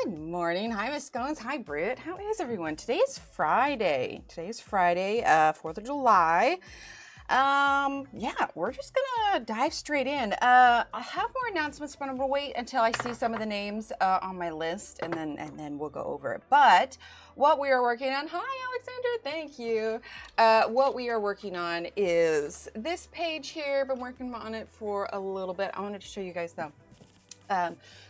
Good morning. Hi, Miss Scones. Hi, Britt. How is everyone? Today is Friday. 4th of July. Yeah, we're just gonna dive straight in. I have more announcements, but I'm gonna wait until I see some of the names on my list, and then we'll go over it. But what we are working on, hi Alexander, thank you. What we are working on is this page here. Been working on it for a little bit. I wanted to show you guys though.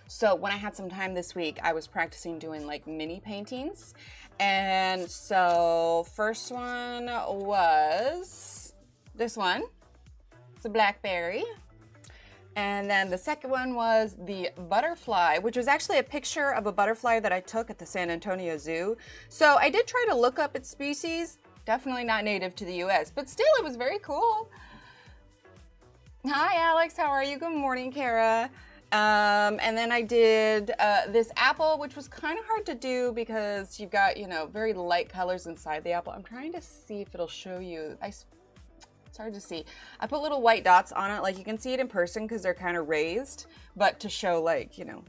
So when I had some time this week, I was practicing doing like mini paintings. And so first one was this one. It's a blackberry. And then the second one was the butterfly, which was actually a picture of a butterfly that I took at the San Antonio Zoo. So I did try to look up its species, definitely not native to the US, but still it was very cool. Hi Alex, how are you? Good morning, Kara. And then I did this apple, which was kind of hard to do because you've got, you know, very light colors inside the apple. I'm trying to see if it'll show you. It's hard to see. I put little white dots on it, like you can see it in person because they're kind of raised, but to show like, you know,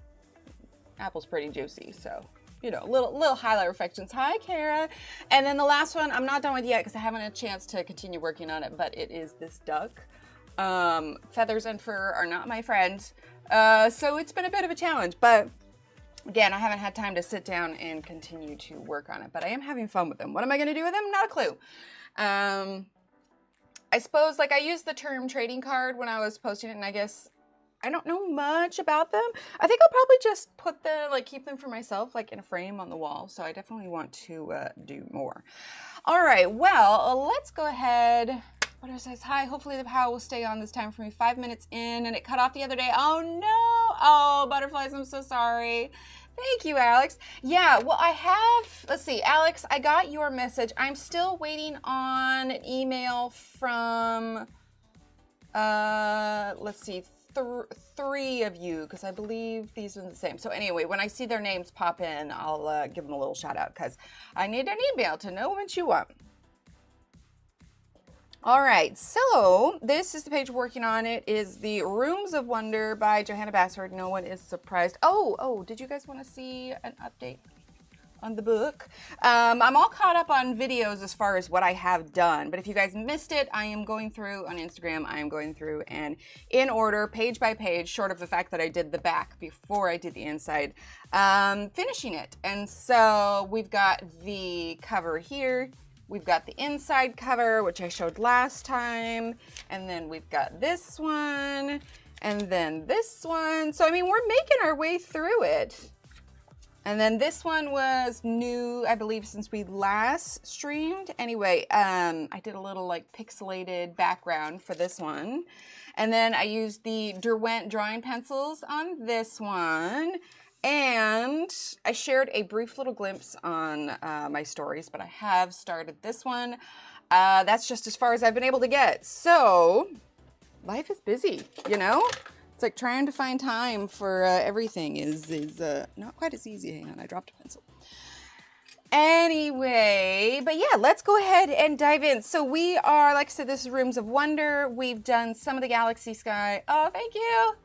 apple's pretty juicy. So, you know, little highlight reflections. Hi, Kara. And then the last one, I'm not done with yet because I haven't had a chance to continue working on it, but it is this duck. Feathers and fur are not my friend. So it's been a bit of a challenge, but again, I haven't had time to sit down and continue to work on it, but I am having fun with them. What am I going to do with them? Not a clue. I suppose like I used the term trading card when I was posting it, and I guess I don't know much about them. I think I'll probably just put them, like keep them for myself, like in a frame on the wall. So I definitely want to do more. All right, well, let's go ahead. What it says, hi, hopefully the power will stay on this time for me. 5 minutes in, and it cut off the other day. Oh no, oh, butterflies, I'm so sorry. Thank you, Alex. Yeah, well, I have, let's see, Alex, I got your message. I'm still waiting on an email from, let's see, three of you, because I believe these are the same. So anyway, when I see their names pop in, I'll give them a little shout out, because I need an email to know what you want. All right, so this is the page we're working on. It is the Rooms of Wonder by Johanna Basford. No one is surprised. Oh, did you guys want to see an update on the book? I'm all caught up on videos as far as what I have done, but if you guys missed it, I am going through on Instagram. I am going through and in order, page by page, short of the fact that I did the back before I did the inside, finishing it. And so we've got the cover here. We've got the inside cover, which I showed last time, and then we've got this one, and then this one. So, I mean, we're making our way through it. And then this one was new, I believe, since we last streamed. Anyway, I did a little, like, pixelated background for this one. And then I used the Derwent drawing pencils on this one. And I shared a brief little glimpse on my stories, but I have started this one. That's just as far as I've been able to get. So life is busy, you know? It's like trying to find time for everything is not quite as easy. Hang on, I dropped a pencil. Anyway, but yeah, let's go ahead and dive in. So we are, like I said, this is Rooms of Wonder. We've done some of the Galaxy Sky. Oh, thank you.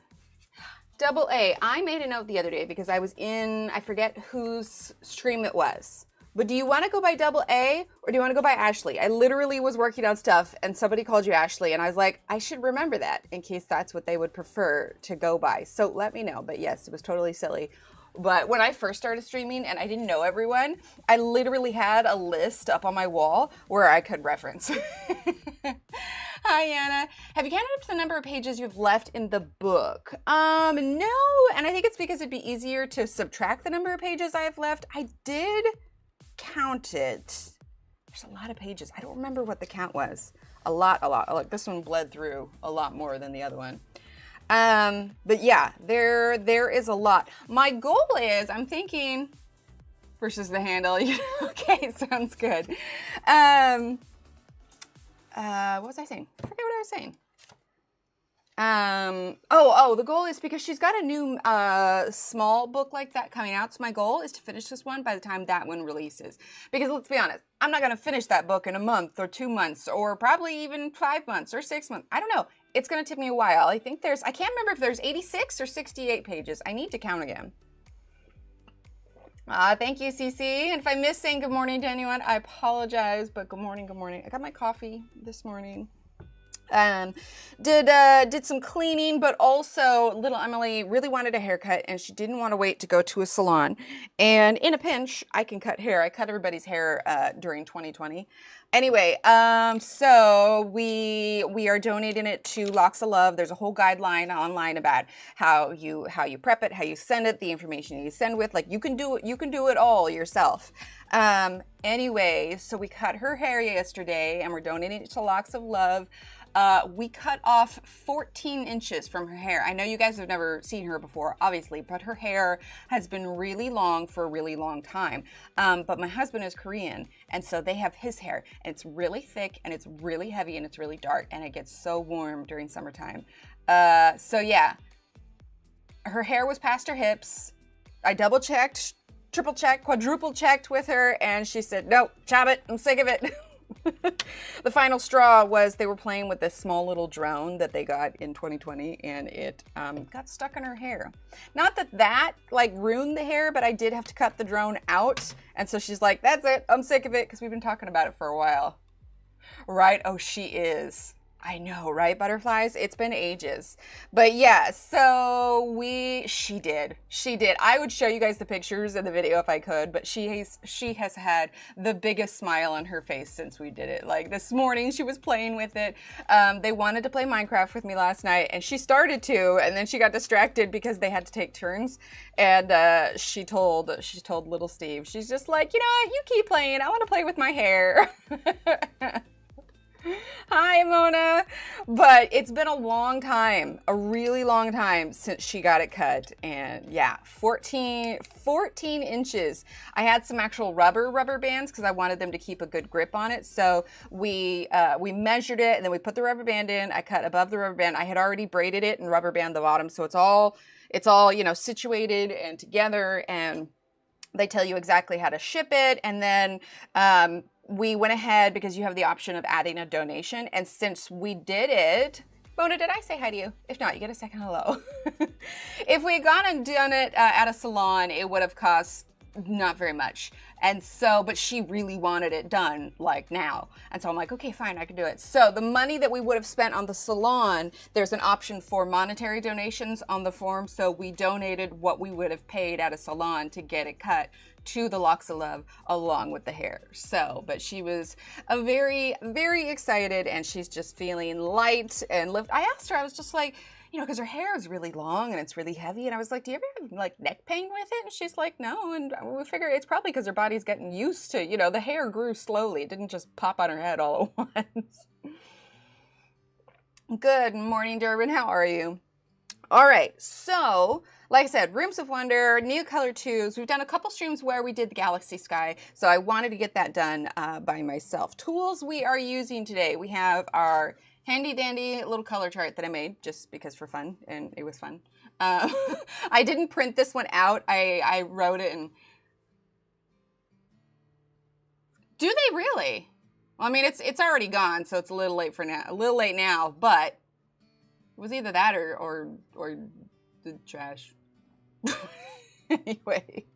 Double A. I made a note the other day because I was in, I forget whose stream it was. But do you want to go by Double A or do you want to go by Ashley? I literally was working on stuff and somebody called you Ashley and I was like, I should remember that in case that's what they would prefer to go by. So let me know. But yes, it was totally silly. But when I first started streaming and I didn't know everyone, I literally had a list up on my wall where I could reference. Hi, Anna. Have you counted up to the number of pages you've left in the book? No, and I think it's because it'd be easier to subtract the number of pages I have left. I did count it. There's a lot of pages. I don't remember what the count was. A lot. Like this one bled through a lot more than the other one. But yeah, there is a lot. My goal is, I'm thinking, versus the handle. Okay, sounds good. What was I saying? I forget what I was saying. The goal is because she's got a new small book like that coming out. So my goal is to finish this one by the time that one releases. Because let's be honest, I'm not going to finish that book in a month or 2 months or probably even 5 months or 6 months. I don't know. It's going to take me a while. I think I can't remember if there's 86 or 68 pages. I need to count again. Thank you, Cece. And if I miss saying good morning to anyone, I apologize, but good morning, good morning. I got my coffee this morning. Did some cleaning, but also little Emily really wanted a haircut and she didn't want to wait to go to a salon. And in a pinch, I can cut hair. I cut everybody's hair during 2020. Anyway, so we are donating it to Locks of Love. There's a whole guideline online about how you prep it, how you send it, the information you send with. Like you can do it all yourself. Anyway, so we cut her hair yesterday and we're donating it to Locks of Love. We cut off 14 inches from her hair. I know you guys have never seen her before, obviously, but her hair has been really long for a really long time. But my husband is Korean, and so they have his hair, and it's really thick, and it's really heavy, and it's really dark, and it gets so warm during summertime. So yeah, her hair was past her hips. I double checked, triple checked, quadruple checked with her, and she said, "No, chop it, I'm sick of it." The final straw was they were playing with this small little drone that they got in 2020 and it got stuck in her hair. Not that like ruined the hair, but I did have to cut the drone out. And so she's like, that's it, I'm sick of it, because we've been talking about it for a while. Right? Oh, she is. I know, right, butterflies? It's been ages. But yeah, so she did. I would show you guys the pictures in the video if I could, but she has had the biggest smile on her face since we did it. Like this morning, she was playing with it. They wanted to play Minecraft with me last night, and she started to, and then she got distracted because they had to take turns. And she told little Steve, she's just like, you know what, you keep playing. I want to play with my hair. Hi, Mona. But it's been a long time, a really long time since she got it cut. And yeah, 14 inches. I had some actual rubber bands because I wanted them to keep a good grip on it. So we measured it and then we put the rubber band in. I cut above the rubber band. I had already braided it and rubber band the bottom. So it's all, you know, situated and together, and they tell you exactly how to ship it. And then, we went ahead because you have the option of adding a donation. And since we did it, Mona, did I say hi to you? If not, you get a second hello. If we had gone and done it at a salon, it would have cost not very much. And so, but she really wanted it done like now. And so I'm like, okay, fine, I can do it. So the money that we would have spent on the salon, there's an option for monetary donations on the form. So we donated what we would have paid at a salon to get it cut to the Locks of Love along with the hair. So, but she was very, very excited, and she's just feeling light and lift. I asked her, I was just like, you know, because her hair is really long and it's really heavy. And I was like, do you ever have like neck pain with it? And she's like, no. And we figure it's probably because her body's getting used to, you know, the hair grew slowly. It didn't just pop on her head all at once. Good morning, Durbin. How are you? All right. So, like I said, Rooms of Wonder, Neocolor IIs. We've done a couple streams where we did the Galaxy Sky. So I wanted to get that done by myself. Tools we are using today. We have our handy dandy little color chart that I made just because for fun, and it was fun. I didn't print this one out. I wrote it and... Do they really? Well, I mean, it's already gone, so it's a little late for now. A little late now, but it was either that or the trash. Anyway,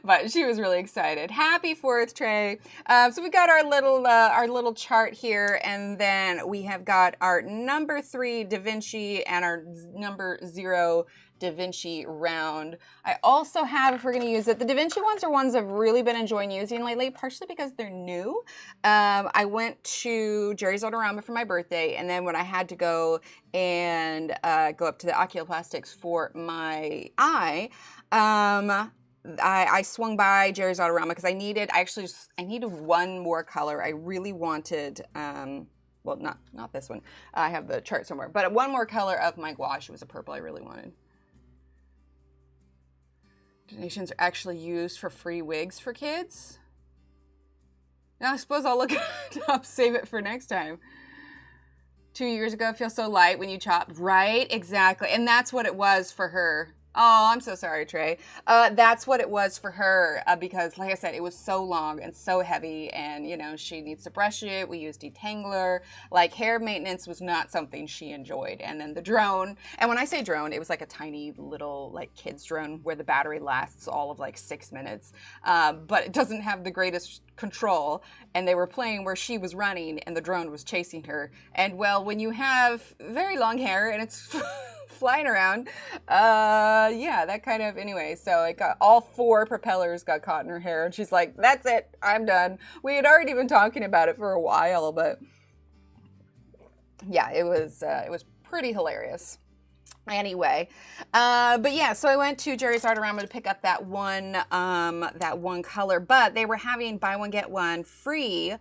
but she was really excited. Happy 4th, Trey. So we got our little chart here, and then we have got our number 3 Da Vinci and our number 0 Da Vinci round. I also have, if we're going to use it, the Da Vinci ones are ones I've really been enjoying using lately, partially because they're new. I went to Jerry's Autorama for my birthday, and then when I had to go and go up to the oculoplastics for my eye, I swung by Jerry's Autorama because I needed one more color. I really wanted, well, not this one. I have the chart somewhere, but one more color of my gouache. It was a purple I really wanted. Donations are actually used for free wigs for kids. Now I suppose I'll look it up, save it for next time. 2 years ago, it feels so light when you chop. Right, exactly. And that's what it was for her. Oh, I'm so sorry, Trey. That's what it was for her because, like I said, it was so long and so heavy, and you know she needs to brush it. We use detangler. Like hair maintenance was not something she enjoyed. And then the drone, and when I say drone, it was like a tiny little like kids drone where the battery lasts all of like 6 minutes, but it doesn't have the greatest control. And they were playing where she was running, and the drone was chasing her. And well, when you have very long hair and it's flying around, yeah, that kind of, anyway, so it got, all 4 propellers got caught in her hair, and she's like, that's it, I'm done. We had already been talking about it for a while, but yeah, it was pretty hilarious. Anyway, but yeah, so I went to Jerry's Artorama to pick up that one color, but they were having buy one get one free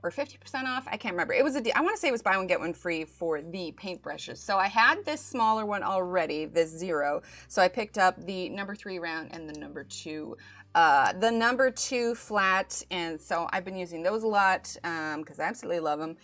or 50% off. I can't remember. It was I want to say it was buy one get one free for the paintbrushes. So I had this smaller one already, this 0. So I picked up the number 3 round and the number 2. The number 2 flat, and so I've been using those a lot because I absolutely love them.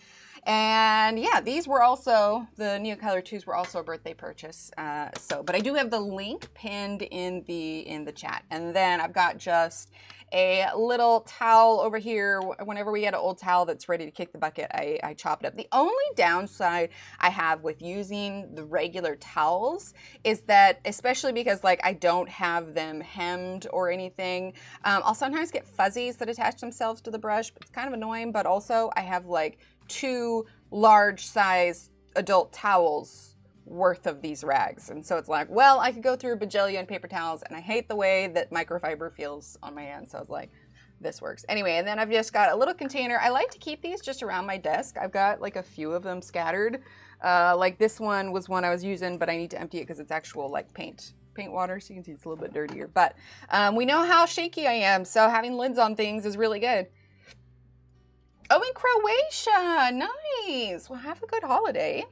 And yeah, these were also, the Neocolor IIs were also a birthday purchase. But I do have the link pinned in the chat. And then I've got just a little towel over here. Whenever we get an old towel that's ready to kick the bucket, I chop it up. The only downside I have with using the regular towels is that, especially because like I don't have them hemmed or anything, I'll sometimes get fuzzies that attach themselves to the brush. It's kind of annoying, but also I have like 2 large size adult towels worth of these rags. And so it's like, well, I could go through a bajillion paper towels, and I hate the way that microfiber feels on my hands. So I was like, this works. Anyway, and then I've just got a little container. I like to keep these just around my desk. I've got like a few of them scattered. Like this one was one I was using, but I need to empty it because it's actual like paint water. So you can see it's a little bit dirtier. But we know how shaky I am, so having lids on things is really good. Oh, in Croatia. Nice. Well, have a good holiday.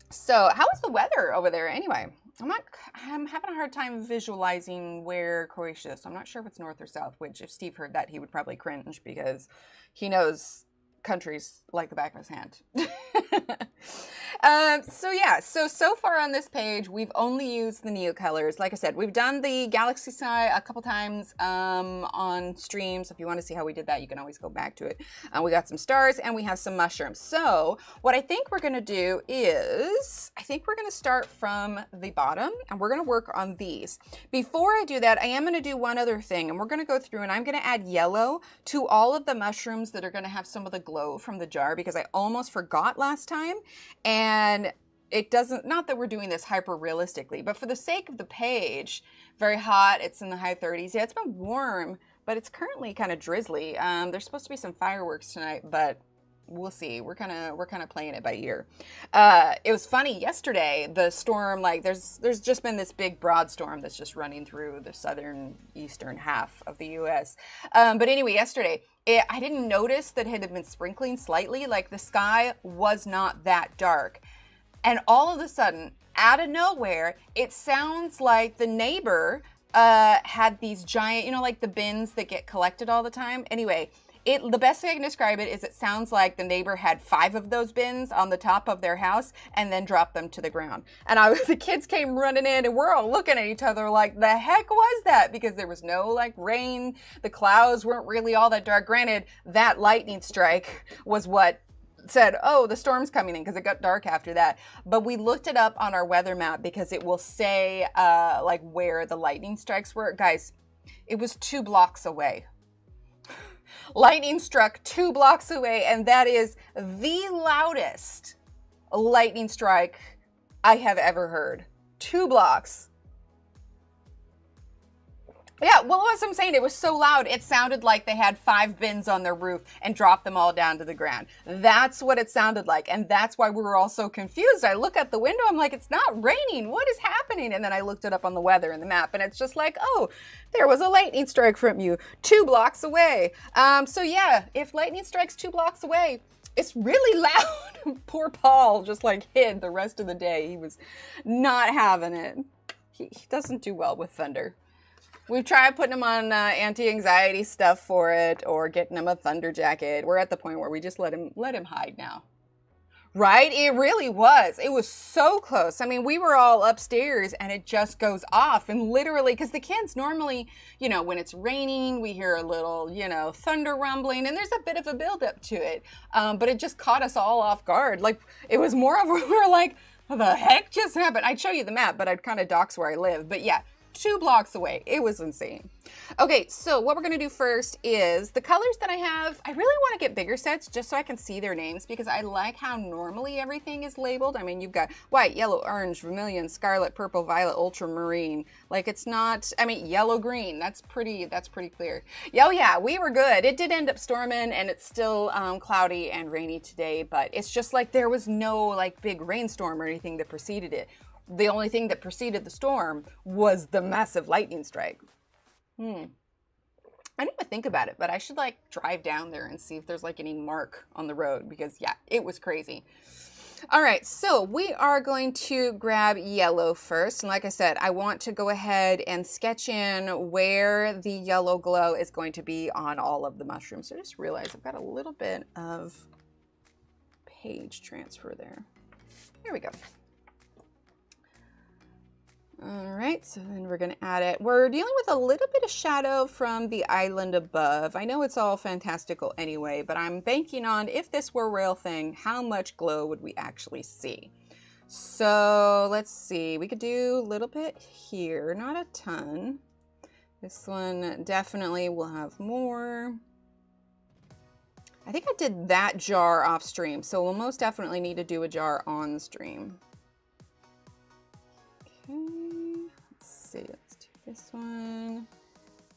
So how is the weather over there anyway? I'm having a hard time visualizing where Croatia is. So I'm not sure if it's north or south, which if Steve heard that, he would probably cringe because he knows countries like the back of his hand. So yeah, so far on this page, we've only used the Neocolors. Like I said, we've done the Galaxy side a couple times on stream. So if you want to see how we did that, you can always go back to it. We got some stars and we have some mushrooms. So what I think we're going to do is, I think we're going to start from the bottom and we're going to work on these. Before I do that, I am going to do one other thing, and we're going to go through and I'm going to add yellow to all of the mushrooms that are going to have some of the glow from the jar, because I almost forgot last time. And it doesn't, not that we're doing this hyper realistically, but for the sake of the page, very hot, it's in the high 30s. Yeah, it's been warm, but it's currently kind of drizzly. There's supposed to be some fireworks tonight, but we'll see. We're kind of playing it by ear. It was funny yesterday, the storm, like there's just been this big broad storm that's just running through the southern eastern half of the US. But anyway, yesterday, I didn't notice that it had been sprinkling slightly, like the sky was not that dark. And all of a sudden, out of nowhere, it sounds like the neighbor had these giant, you know, like the bins that get collected all the time. Anyway, the best way I can describe it is it sounds like the neighbor had 5 of those bins on the top of their house and then dropped them to the ground. And the kids came running in and we're all looking at each other like, the heck was that? Because there was no like rain. The clouds weren't really all that dark. Granted, that lightning strike was what said, oh, the storm's coming in, because it got dark after that. But we looked it up on our weather map because it will say like where the lightning strikes were. Guys, it was 2 blocks away. Lightning struck 2 blocks away, and that is the loudest lightning strike I have ever heard. 2 blocks. Yeah, well, as I'm saying, it was so loud, it sounded like they had 5 bins on their roof and dropped them all down to the ground. That's what it sounded like, and that's why we were all so confused. I look at the window, I'm like, it's not raining, what is happening? And then I looked it up on the weather and the map, and it's just like, oh, there was a lightning strike from you 2 blocks away. So yeah, if lightning strikes 2 blocks away, it's really loud. Poor Paul just like hid the rest of the day. He was not having it. He doesn't do well with thunder. We've tried putting him on anti-anxiety stuff for it, or getting him a thunder jacket. We're at the point where we just let him hide now. Right? It really was. It was so close. I mean, we were all upstairs and it just goes off. And literally, because the kids normally, you know, when it's raining, we hear a little, you know, thunder rumbling and there's a bit of a buildup to it. But it just caught us all off guard. Like, it was more of, we were like, what the heck just happened? I'd show you the map, but I'd kind of dox where I live. But yeah, 2 blocks away. It was insane. Okay, so what we're gonna do first is the colors that I have. I really want to get bigger sets just so I can see their names because I like how normally everything is labeled. I mean, you've got white, yellow, orange, vermilion, scarlet, purple, violet, ultramarine. Like it's not, I mean, yellow, green. That's pretty clear. Oh yeah, we were good. It did end up storming and it's still cloudy and rainy today, but it's just like there was no like big rainstorm or anything that preceded it. The only thing that preceded the storm was the massive lightning strike. I didn't even think about it, but I should like drive down there and see if there's like any mark on the road because yeah, it was crazy. All right, so we are going to grab yellow first. And like I said, I want to go ahead and sketch in where the yellow glow is going to be on all of the mushrooms. So I just realized I've got a little bit of page transfer there. Here we go. All right, so then we're gonna add it. We're dealing with a little bit of shadow from the island above. I know it's all fantastical anyway, but I'm banking on if this were a real thing, how much glow would we actually see? So let's see, we could do a little bit here, not a ton. This one definitely will have more. I think I did that jar off stream, so we'll most definitely need to do a jar on stream. Okay, let's do this one.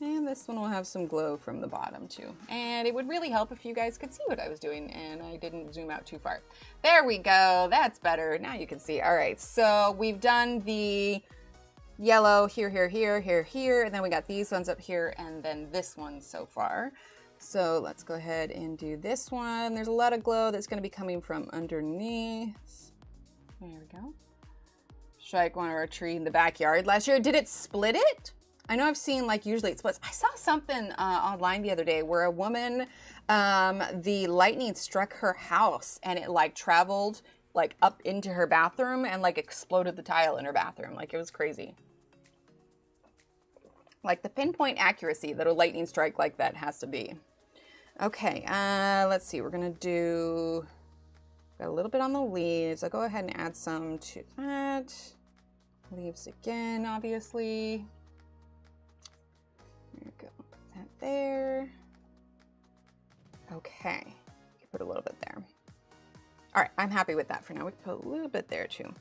And this one will have some glow from the bottom too. And it would really help if you guys could see what I was doing and I didn't zoom out too far. There we go, that's better. Now you can see. All right, so we've done the yellow here, here, here, here, here, and then we got these ones up here and then this one so far. So let's go ahead and do this one. There's a lot of glow that's gonna be coming from underneath. There we go. Strike one of our tree in the backyard last year. Did it split it? I know I've seen like usually it splits. I saw something online the other day where a woman, the lightning struck her house and it like traveled like up into her bathroom and like exploded the tile in her bathroom. Like it was crazy. Like the pinpoint accuracy that a lightning strike like that has to be. Okay, let's see. We're gonna do, got a little bit on the leaves. I'll go ahead and add some to that. Leaves again, obviously. There we go, put that there. Okay, put a little bit there. All right, I'm happy with that for now. We can put a little bit there too.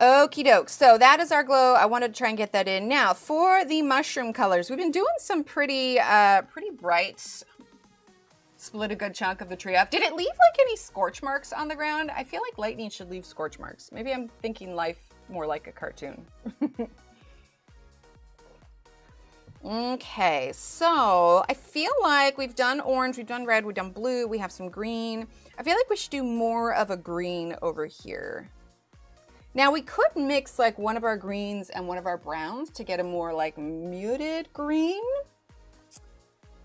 Okie doke, so that is our glow. I wanted to try and get that in. Now, for the mushroom colors, we've been doing some pretty bright, split a good chunk of the tree up. Did it leave like any scorch marks on the ground? I feel like lightning should leave scorch marks. Maybe I'm thinking life more like a cartoon. Okay, so I feel like we've done orange, we've done red, we've done blue, we have some green. I feel like we should do more of a green over here. Now we could mix like one of our greens and one of our browns to get a more like muted green.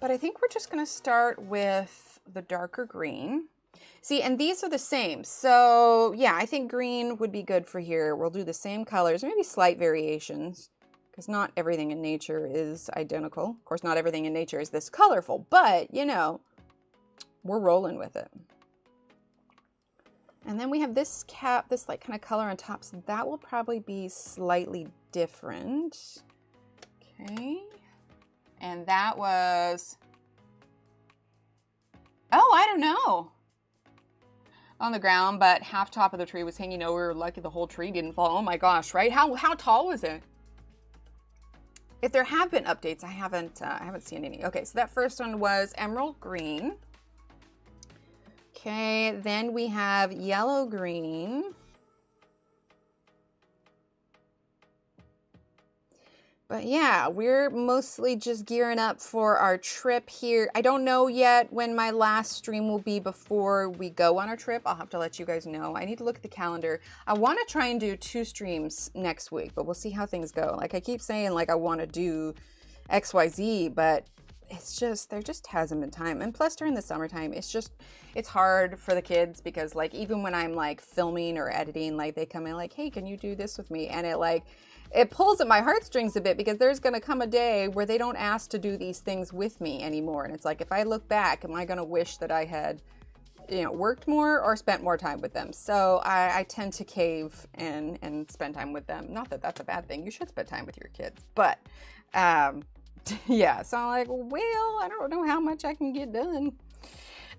But I think we're just gonna start with the darker green. See, and these are the same. So yeah, I think green would be good for here. We'll do the same colors, maybe slight variations, because not everything in nature is identical. Of course, not everything in nature is this colorful, but you know, we're rolling with it. And then we have this cap, this like kind of color on top, so that will probably be slightly different. Okay. And that was, oh, I don't know. On the ground, but half top of the tree was hanging over. Lucky the whole tree didn't fall. Oh my gosh, right? How tall was it? If there have been updates, I haven't seen any. Okay, so that first one was emerald green. Okay, then we have yellow green. But yeah, we're mostly just gearing up for our trip here. I don't know yet when my last stream will be before we go on our trip. I'll have to let you guys know. I need to look at the calendar. I want to try and do 2 streams next week, but we'll see how things go. Like I keep saying, like I want to do XYZ, but it's just, there just hasn't been time. And plus during the summertime, it's hard for the kids because like, even when I'm like filming or editing, like they come in like, hey, can you do this with me? And it pulls at my heartstrings a bit because there's going to come a day where they don't ask to do these things with me anymore. And it's like, if I look back, am I going to wish that I had, you know, worked more or spent more time with them? So I tend to cave and spend time with them. Not that that's a bad thing. You should spend time with your kids, but, yeah, so I'm like, well, I don't know how much I can get done.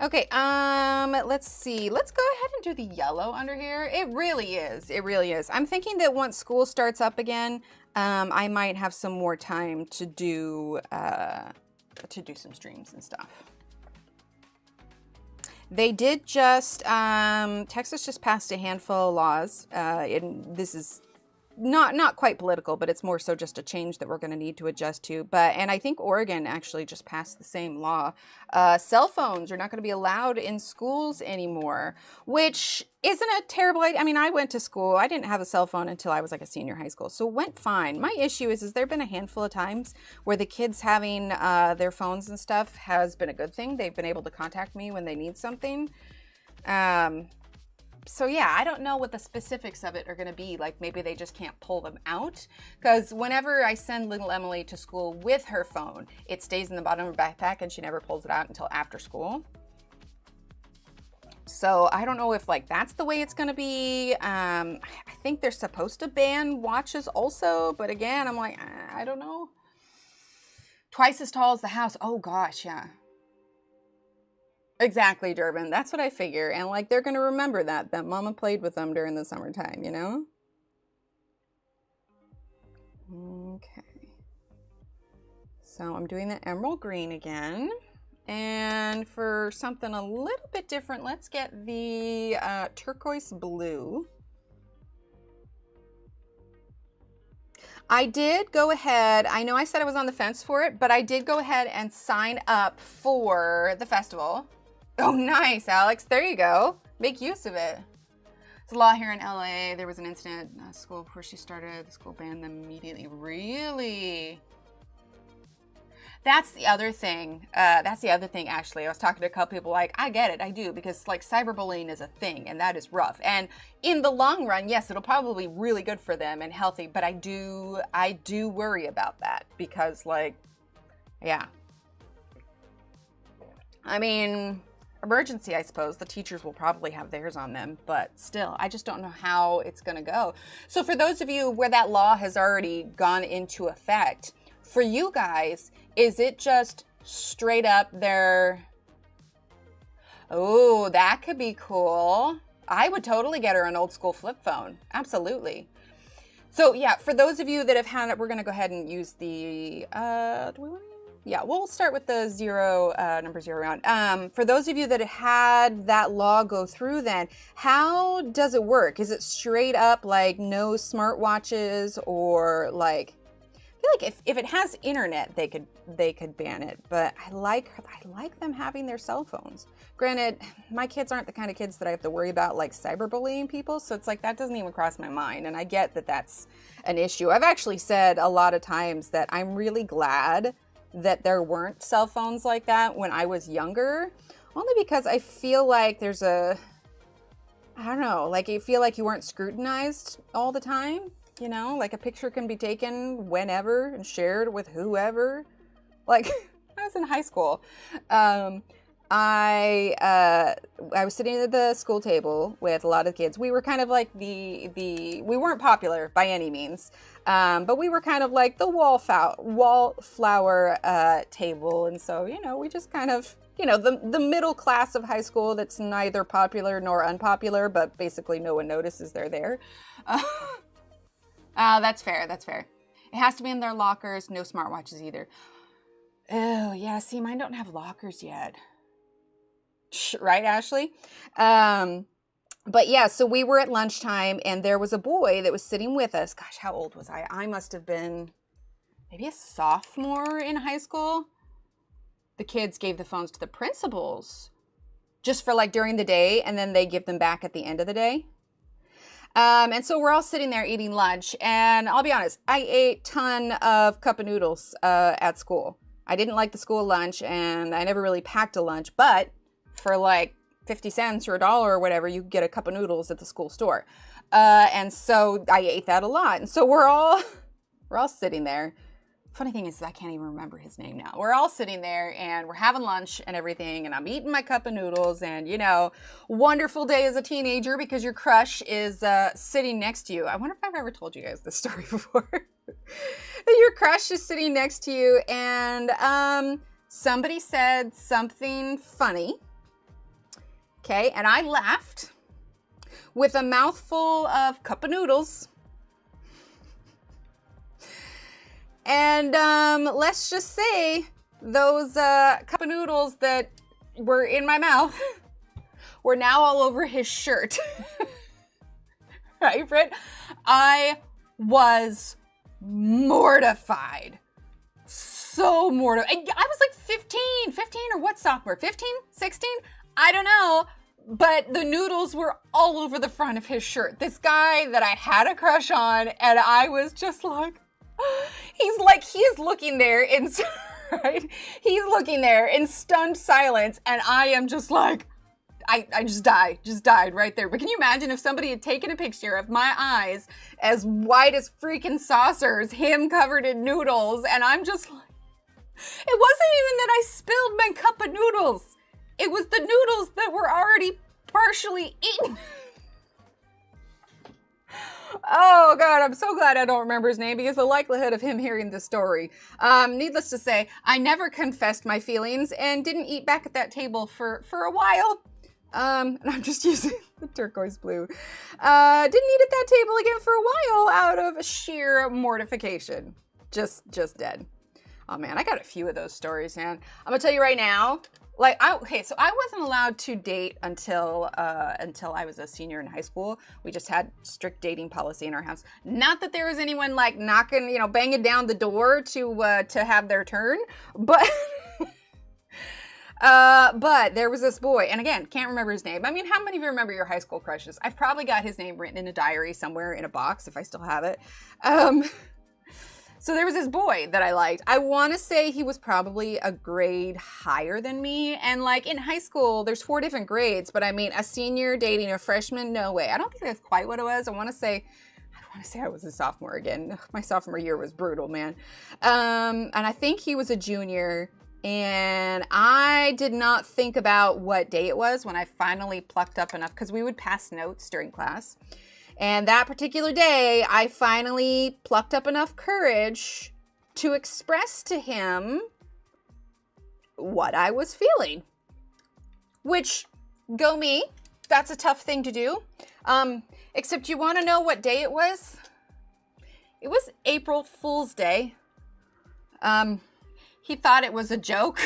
Okay, let's see. Let's go ahead and do the yellow under here. It really is. It really is. I'm thinking that once school starts up again, I might have some more time to do some streams and stuff. They did just, Texas just passed a handful of laws. And this is not quite political, but it's more so just a change that we're going to need to adjust to. And I think Oregon actually just passed the same law. Cell phones are not going to be allowed in schools anymore, which isn't a terrible idea. I mean, I went to school. I didn't have a cell phone until I was like a senior high school, so it went fine. My issue is there have been a handful of times where the kids having their phones and stuff has been a good thing. They've been able to contact me when they need something. So yeah, I don't know what the specifics of it are going to be. Like maybe they just can't pull them out, because whenever I send little Emily to school with her phone, it stays in the bottom of her backpack and she never pulls it out until after school. So I don't know if like that's the way it's going to be. I think they're supposed to ban watches also, but again, I'm like, I don't know. Twice as tall as the house. Oh gosh, yeah. Exactly, Durbin. That's what I figure. And like, they're going to remember that mama played with them during the summertime, you know? Okay. So I'm doing the emerald green again. And for something a little bit different, let's get the turquoise blue. I did go ahead, I know I said I was on the fence for it, but I did go ahead and sign up for the festival. Oh, nice, Alex. There you go. Make use of it. There's a law here in LA. There was an incident at school before she started. The school banned them immediately. Really? That's the other thing. Actually. I was talking to a couple people like, I get it. I do. Because like cyberbullying is a thing and that is rough. And in the long run, yes, it'll probably be really good for them and healthy. But I do worry about that because like, yeah. I mean, emergency, I suppose. The teachers will probably have theirs on them, but still, I just don't know how it's going to go. So for those of you where that law has already gone into effect, for you guys, is it just straight up there? Oh, that could be cool. I would totally get her an old school flip phone. Absolutely. So yeah, for those of you that have had it, we're going to go ahead and use the, do we want to? Yeah, we'll start with the number zero round. For those of you that had that law go through then, how does it work? Is it straight up like no smartwatches or like, I feel like if it has internet, they could ban it, but I like them having their cell phones. Granted, my kids aren't the kind of kids that I have to worry about like cyberbullying people, so it's like that doesn't even cross my mind, and I get that that's an issue. I've actually said a lot of times that I'm really glad that there weren't cell phones like that when I was younger, only because I feel like there's I don't know, like you feel like you weren't scrutinized all the time, you know, like a picture can be taken whenever and shared with whoever. Like I was in high school. I was sitting at the school table with a lot of kids. We were kind of like we weren't popular by any means, but we were kind of like the wallflower table, and so you know we just kind of the middle class of high school that's neither popular nor unpopular, but basically no one notices they're there. That's fair. That's fair. It has to be in their lockers. No smartwatches either. Oh yeah, see, mine don't have lockers yet. Right, Ashley? But yeah, so we were at lunchtime and there was a boy that was sitting with us. Gosh, how old was I? I must have been maybe a sophomore in high school. The kids gave the phones to the principals just for like during the day, and then they give them back at the end of the day. And so we're all sitting there eating lunch, and I'll be honest, I ate a ton of cup of noodles at school. I didn't like the school lunch, and I never really packed a lunch, but for like 50 cents or $1 or whatever, you could get a cup of noodles at the school store. And so I ate that a lot. And so we're all sitting there. Funny thing is I can't even remember his name now. We're all sitting there and we're having lunch and everything, and I'm eating my cup of noodles, and you know, wonderful day as a teenager because your crush is sitting next to you. I wonder if I've ever told you guys this story before. That your crush is sitting next to you, and somebody said something funny. Okay, and I laughed with a mouthful of cup of noodles. And let's just say those cup of noodles that were in my mouth were now all over his shirt. Right, Britt? I was mortified. So mortified. I was like 15 or what sophomore? 15, 16? I don't know. But the noodles were all over the front of his shirt. This guy that I had a crush on, and I was just like, he's looking there in, right? He's looking there in stunned silence, and I am just like, I just died right there. But can you imagine if somebody had taken a picture of my eyes as white as freaking saucers, him covered in noodles, and I'm just like, it wasn't even that I spilled my cup of noodles. It was the noodles that were already partially eaten. Oh God, I'm so glad I don't remember his name, because the likelihood of him hearing the story. Needless to say, I never confessed my feelings and didn't eat back at that table for a while. And I'm just using the turquoise blue. Didn't eat at that table again for a while out of sheer mortification. Just dead. Oh man, I got a few of those stories, man. I'm gonna tell you right now. So I wasn't allowed to date until I was a senior in high school. We just had strict dating policy in our house. Not that there was anyone like knocking, banging down the door to have their turn, but but there was this boy, and again, can't remember his name. I mean, how many of you remember your high school crushes? I've probably got his name written in a diary somewhere in a box if I still have it. So there was this boy that I liked. I want to say he was probably a grade higher than me. And like in high school, there's 4 different grades, but I mean, a senior dating a freshman, no way. I don't think that's quite what it was. I want to say I was a sophomore again. My sophomore year was brutal, man. And I think he was a junior, and I did not think about what day it was when I finally plucked up enough, because we would pass notes during class. And that particular day, I finally plucked up enough courage to express to him what I was feeling. Which, go me, that's a tough thing to do. Except you want to know what day it was? It was April Fool's Day. He thought it was a joke.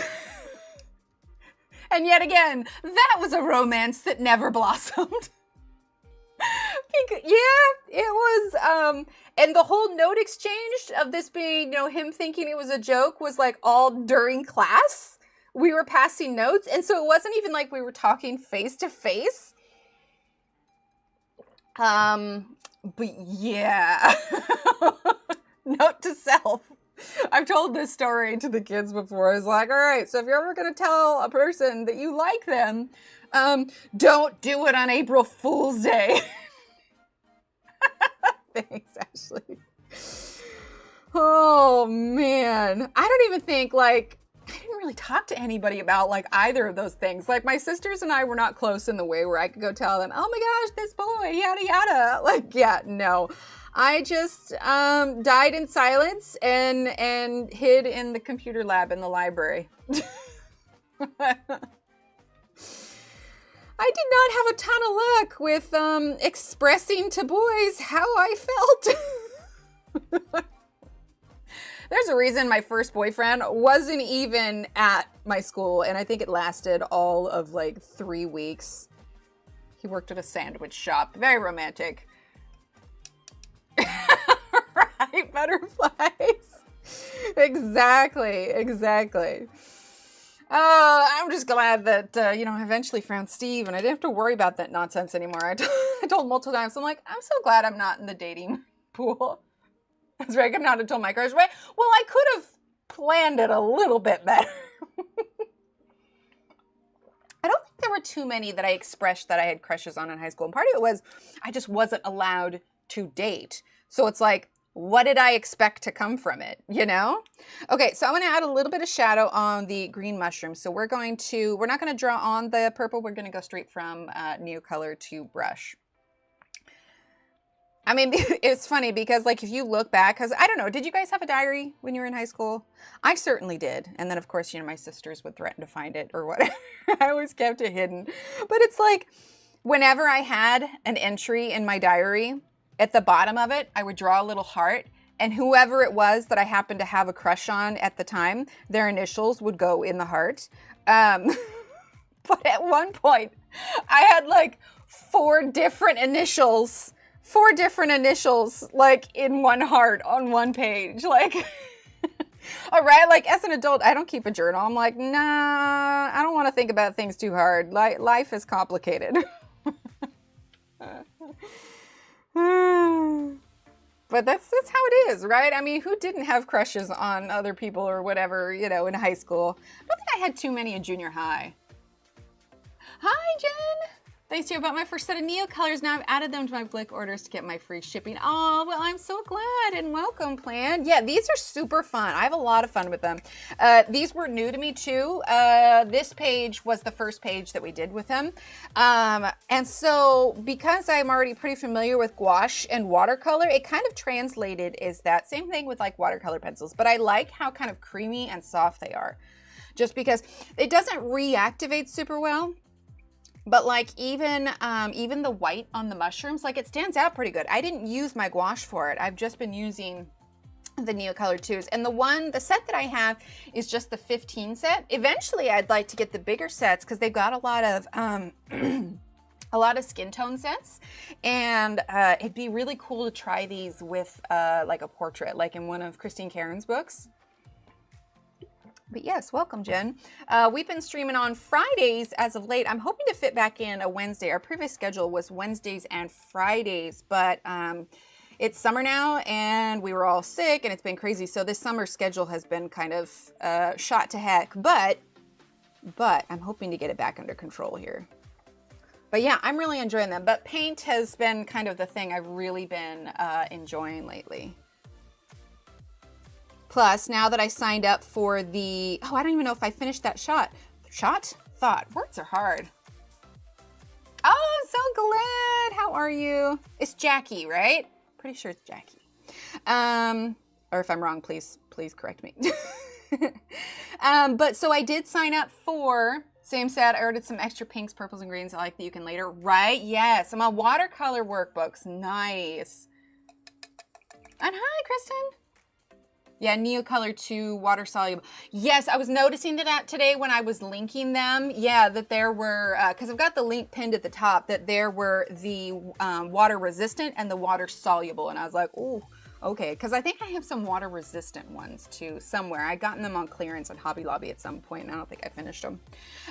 And yet again, that was a romance that never blossomed. Yeah, it was, and the whole note exchange of this being, him thinking it was a joke was like all during class. We were passing notes, and so it wasn't even like we were talking face to face. But yeah, note to self. I've told this story to the kids before. I was like, all right, so if you're ever going to tell a person that you like them, don't do it on April Fool's Day. Thanks, Ashley. Oh, man. I don't even think, I didn't really talk to anybody about, either of those things. My sisters and I were not close in the way where I could go tell them, oh my gosh, this boy, yada, yada. Yeah, no. I just died in silence and hid in the computer lab in the library. I did not have a ton of luck with expressing to boys how I felt. There's a reason my first boyfriend wasn't even at my school, and I think it lasted all of 3 weeks. He worked at a sandwich shop. Very romantic. Right, butterflies. Exactly. I'm just glad that, I eventually found Steve, and I didn't have to worry about that nonsense anymore. I told multiple times, I'm so glad I'm not in the dating pool. That's right, I could not have told my crush. Well, I could have planned it a little bit better. I don't think there were too many that I expressed that I had crushes on in high school. And part of it was I just wasn't allowed to date. So it's like, what did I expect to come from it, you know? Okay, so I'm gonna add a little bit of shadow on the green mushroom. So we're not gonna draw on the purple. We're gonna go straight from Neocolor to brush. I mean, it's funny because like if you look back, because I don't know, did you guys have a diary when you were in high school? I certainly did. And then of course, you know, my sisters would threaten to find it or whatever. I always kept it hidden. But it's like whenever I had an entry in my diary, at the bottom of it, I would draw a little heart, and whoever it was that I happened to have a crush on at the time, their initials would go in the heart. But at one point, I had like four different initials like in one heart on one page. Like, all right, like as an adult, I don't keep a journal. I'm like, nah, I don't want to think about things too hard. Life is complicated. But that's how it is, right? I mean, who didn't have crushes on other people or whatever, you know, in high school? I don't think I had too many in junior high. Hi, Jen. Thanks to you about my first set of Neocolors. Now I've added them to my Blick orders to get my free shipping. Oh, well, I'm so glad, and welcome, Plan. Yeah, these are super fun. I have a lot of fun with them. These were new to me too. This page was the first page that we did with them. And so because I'm already pretty familiar with gouache and watercolor, it kind of translated is that same thing with like watercolor pencils, but I like how kind of creamy and soft they are just because it doesn't reactivate super well. But like even the white on the mushrooms, like it stands out pretty good. I didn't use my gouache for it. I've just been using the Neocolor IIs. And the set that I have is just the 15 set. Eventually I'd like to get the bigger sets because they've got a lot of a lot of skin tone sets. And it'd be really cool to try these with like a portrait, like in one of Christine Caron's books. But yes, welcome, Jen. We've been streaming on Fridays as of late. I'm hoping to fit back in a Wednesday. Our previous schedule was Wednesdays and Fridays, but it's summer now and we were all sick and it's been crazy. So this summer schedule has been kind of shot to heck, but I'm hoping to get it back under control here. But yeah, I'm really enjoying them. But paint has been kind of the thing I've really been enjoying lately. Plus, now that I signed up for the, oh, I don't even know if I finished that thought. Words are hard. Oh, I'm so glad. How are you? It's Jackie, right? Pretty sure it's Jackie. Or if I'm wrong, please correct me. But so I did sign up for, same set, I ordered some extra pinks, purples, and greens I like that you can later, right? Yes, I'm on watercolor workbooks. Nice. And hi, Kristen. Yeah, Neocolor II, water soluble. Yes, I was noticing that today when I was linking them. Yeah, that there were, because I've got the link pinned at the top, that there were the water resistant and the water soluble. And I was like, oh, okay. Because I think I have some water resistant ones too somewhere. I'd gotten them on clearance at Hobby Lobby at some point, and I don't think I finished them.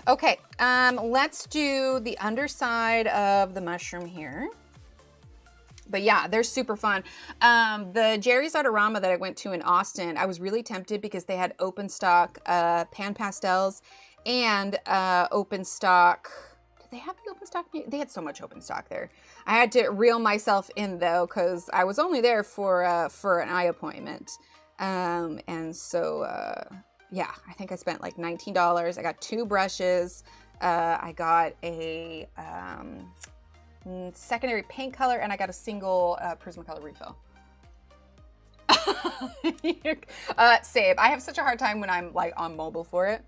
Okay, let's do the underside of the mushroom here. But yeah, they're super fun. The Jerry's Artorama that I went to in Austin, I was really tempted because they had open stock pan pastels and open stock. Did they have the open stock? They had so much open stock there. I had to reel myself in though because I was only there for an eye appointment. And so yeah, I think I spent like $19. I got 2 brushes. I got a secondary paint color, and I got a single Prismacolor refill. Same. I have such a hard time when I'm like on mobile for it.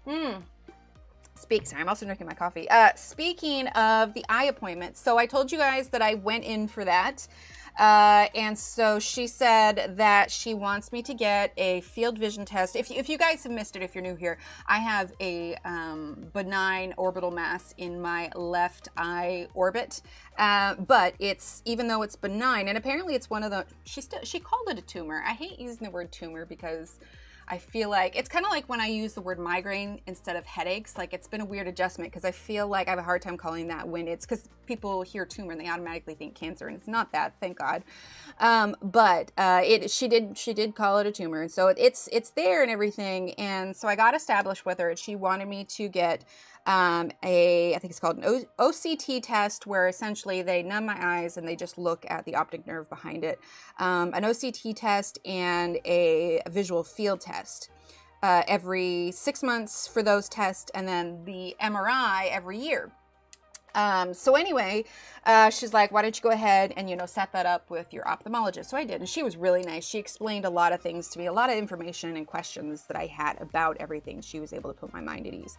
Sorry, I'm also drinking my coffee. Speaking of the eye appointment, so I told you guys that I went in for that. And so she said that she wants me to get a field vision test. If you guys have missed it, if you're new here, I have a benign orbital mass in my left eye orbit. But even though it's benign, and apparently it's one of the, she called it a tumor. I hate using the word tumor because I feel like it's kind of like when I use the word migraine instead of headaches. Like, it's been a weird adjustment because I feel like I have a hard time calling that when it's, because people hear tumor and they automatically think cancer, and it's not that, thank God. She did call it a tumor, and so it's there and everything. And so I got established with her, and she wanted me to get I think it's called an OCT test, where essentially they numb my eyes and they just look at the optic nerve behind it. An OCT test and a visual field test every 6 months for those tests, and then the MRI every year. So anyway, she's like, why don't you go ahead and, you know, set that up with your ophthalmologist? So I did, and she was really nice. She explained a lot of things to me, a lot of information and questions that I had about everything. She was able to put my mind at ease.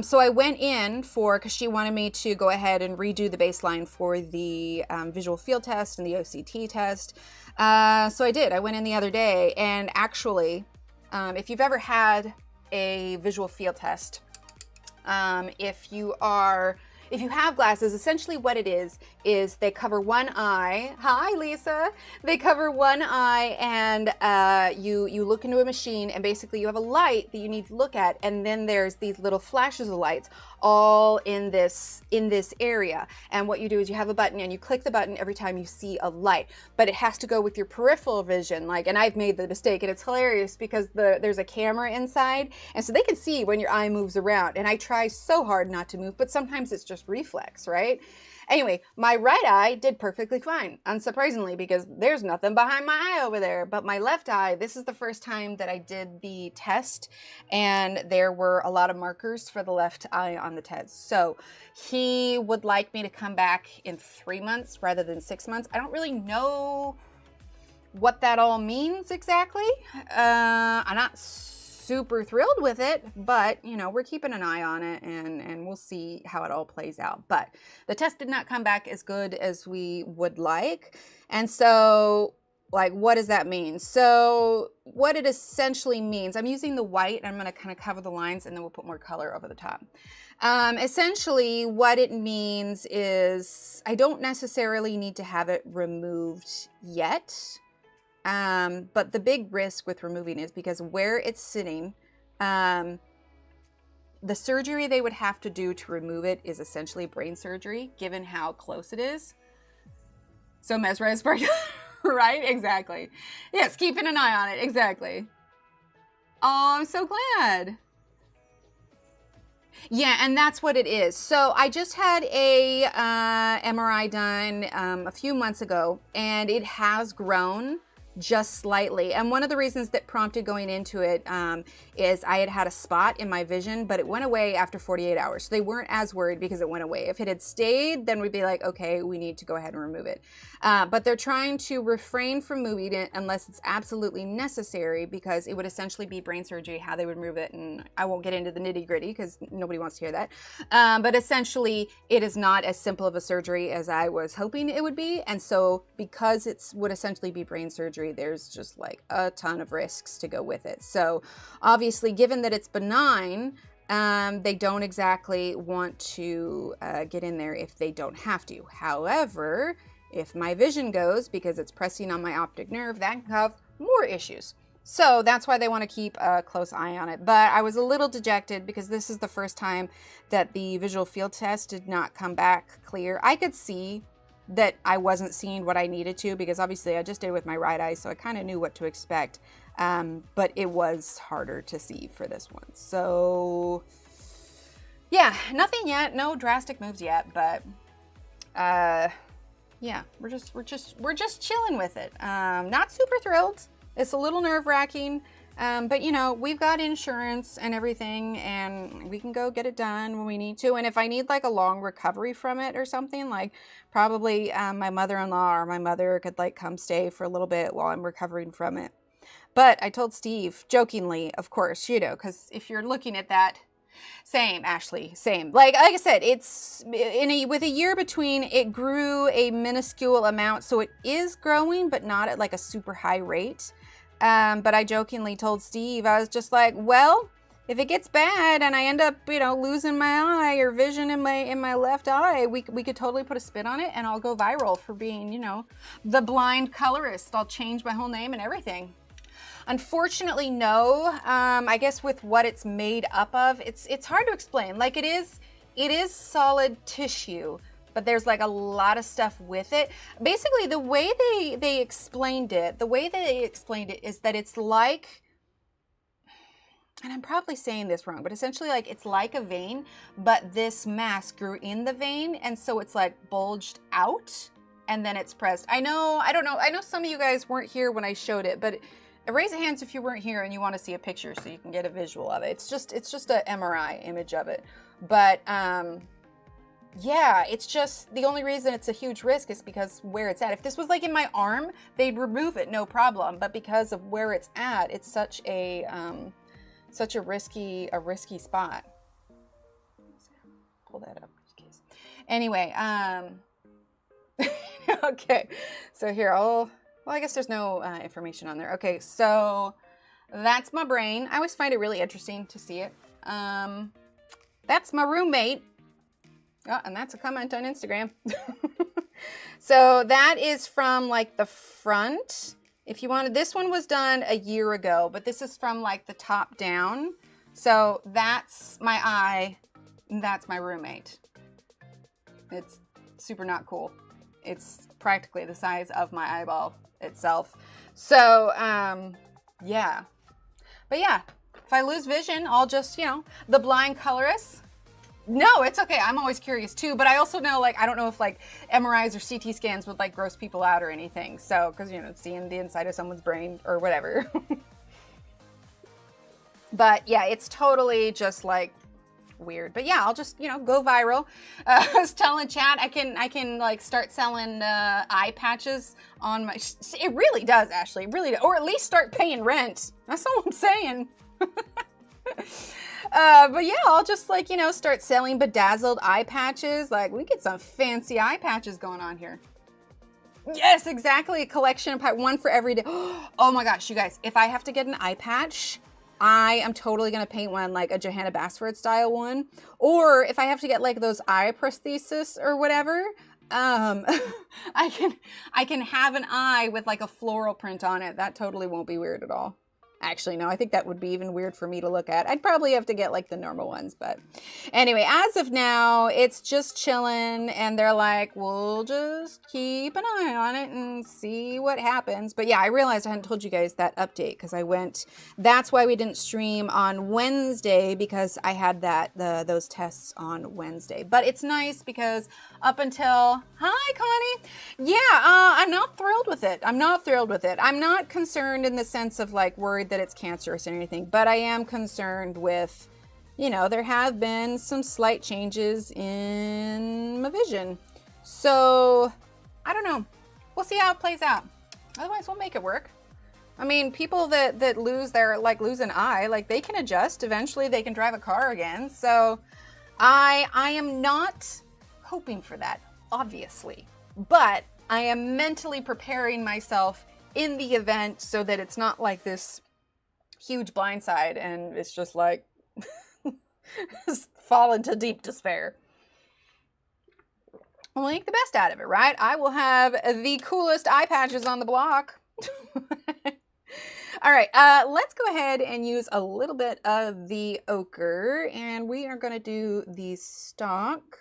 So I went in because she wanted me to go ahead and redo the baseline for the visual field test and the OCT test. So I did. I went in the other day, and actually, if you've ever had a visual field test, if you have glasses, essentially what it is they cover one eye. Hi, Lisa. They cover one eye, and you look into a machine, and basically you have a light that you need to look at, and then there's these little flashes of lights all in this area. And what you do is you have a button, and you click the button every time you see a light, but it has to go with your peripheral vision. Like, and I've made the mistake, and it's hilarious because there's a camera inside, and so they can see when your eye moves around. And I try so hard not to move, but sometimes it's just reflex, right? Anyway, my right eye did perfectly fine, unsurprisingly, because there's nothing behind my eye over there. But my left eye, this is the first time that I did the test, and there were a lot of markers for the left eye on the test. So he would like me to come back in 3 months rather than 6 months. I don't really know what that all means exactly. I'm not super thrilled with it, but you know, we're keeping an eye on it, and we'll see how it all plays out. But the test did not come back as good as we would like. And so, like, what does that mean? So what it essentially means, I'm using the white, and I'm going to kind of cover the lines, and then we'll put more color over the top. Essentially what it means is I don't necessarily need to have it removed yet. But the big risk with removing is because where it's sitting, the surgery they would have to do to remove it is essentially brain surgery, given how close it is. So mesmerized, right? Exactly. Yes, keeping an eye on it. Exactly. Oh, I'm so glad. Yeah, and that's what it is. So I just had a MRI done a few months ago, and it has grown just slightly. And one of the reasons that prompted going into it is I had a spot in my vision, but it went away after 48 hours. So they weren't as worried because it went away. If it had stayed, then we'd be like, okay, we need to go ahead and remove it. But they're trying to refrain from moving it unless it's absolutely necessary, because it would essentially be brain surgery, how they would remove it. And I won't get into the nitty gritty because nobody wants to hear that. But essentially it is not as simple of a surgery as I was hoping it would be. And so because it would essentially be brain surgery, there's just like a ton of risks to go with it. So obviously, given that it's benign, they don't exactly want to get in there if they don't have to. However, if my vision goes because it's pressing on my optic nerve, that can cause more issues. So that's why they want to keep a close eye on it. But I was a little dejected because this is the first time that the visual field test did not come back clear. I could see that I wasn't seeing what I needed to, because obviously I just did it with my right eye, so I kind of knew what to expect. But it was harder to see for this one. So yeah, nothing yet, no drastic moves yet, but yeah, we're just chilling with it. Not super thrilled. It's a little nerve-wracking. But you know, we've got insurance and everything, and we can go get it done when we need to. And if I need like a long recovery from it or something, like probably my mother-in-law or my mother could like come stay for a little bit while I'm recovering from it. But I told Steve, jokingly, of course, you know, because if you're looking at that, same, Ashley, same. Like I said, it's with a year between, it grew a minuscule amount, so it is growing, but not at like a super high rate. But I jokingly told Steve, I was just like, well, if it gets bad and I end up, you know, losing my eye or vision in my left eye, we could totally put a spin on it, and I'll go viral for being, you know, the blind colorist. I'll change my whole name and everything. Unfortunately, no. I guess with what it's made up of, it's hard to explain. Like it is solid tissue, but there's like a lot of stuff with it. Basically, the way they explained it, is that it's like, and I'm probably saying this wrong, but essentially like it's like a vein, but this mask grew in the vein, and so it's like bulged out and then it's pressed. I know some of you guys weren't here when I showed it, but raise your hands if you weren't here and you want to see a picture so you can get a visual of it. It's just a MRI image of it. But yeah, it's just, the only reason it's a huge risk is because where it's at. If this was like in my arm, they'd remove it, no problem. But because of where it's at, it's such a risky spot. Pull that up in case. Anyway, okay. So here, well, I guess there's no information on there. Okay, so that's my brain. I always find it really interesting to see it. That's my roommate. Oh, and that's a comment on Instagram. So that is from like the front. If you wanted, this one was done a year ago, but this is from like the top down. So that's my eye, and that's my roommate. It's super not cool. It's practically the size of my eyeball itself. So, yeah. But yeah, if I lose vision, I'll just, the blind colorist. No, it's okay. I'm always curious too, but I also know, like, I don't know if like MRIs or CT scans would like gross people out or anything. So, because, seeing the inside of someone's brain or whatever. But yeah, it's totally just like weird. But yeah, I'll just, go viral. I was telling chat, I can like start selling eye patches on my, it really does, Ashley, it really does. Or at least start paying rent. That's all I'm saying. But yeah, I'll just like, start selling bedazzled eye patches. Like we get some fancy eye patches going on here. Yes, exactly. A collection of one for every day. Oh my gosh, you guys, if I have to get an eye patch, I am totally going to paint one like a Johanna Basford style one. Or if I have to get like those eye prosthesis or whatever, I can have an eye with like a floral print on it. That totally won't be weird at all. Actually, no, I think that would be even weird for me to look at. I'd probably have to get like the normal ones, but anyway, as of now, it's just chilling, and they're like, we'll just keep an eye on it and see what happens. But yeah, I realized I hadn't told you guys that update because that's why we didn't stream on Wednesday, because I had those tests on Wednesday. But it's nice because up until, hi Connie. Yeah, I'm not thrilled with it. I'm not concerned in the sense of like worried that it's cancerous or anything, but I am concerned with, there have been some slight changes in my vision. So I don't know. We'll see how it plays out. Otherwise we'll make it work. I mean, people that lose an eye, like they can adjust. Eventually they can drive a car again. So I am not hoping for that, obviously, but I am mentally preparing myself in the event so that it's not like this huge blindside and it's just like fall into deep despair. We'll make the best out of it, right? I will have the coolest eye patches on the block. All right, let's go ahead and use a little bit of the ochre, and we are going to do the stock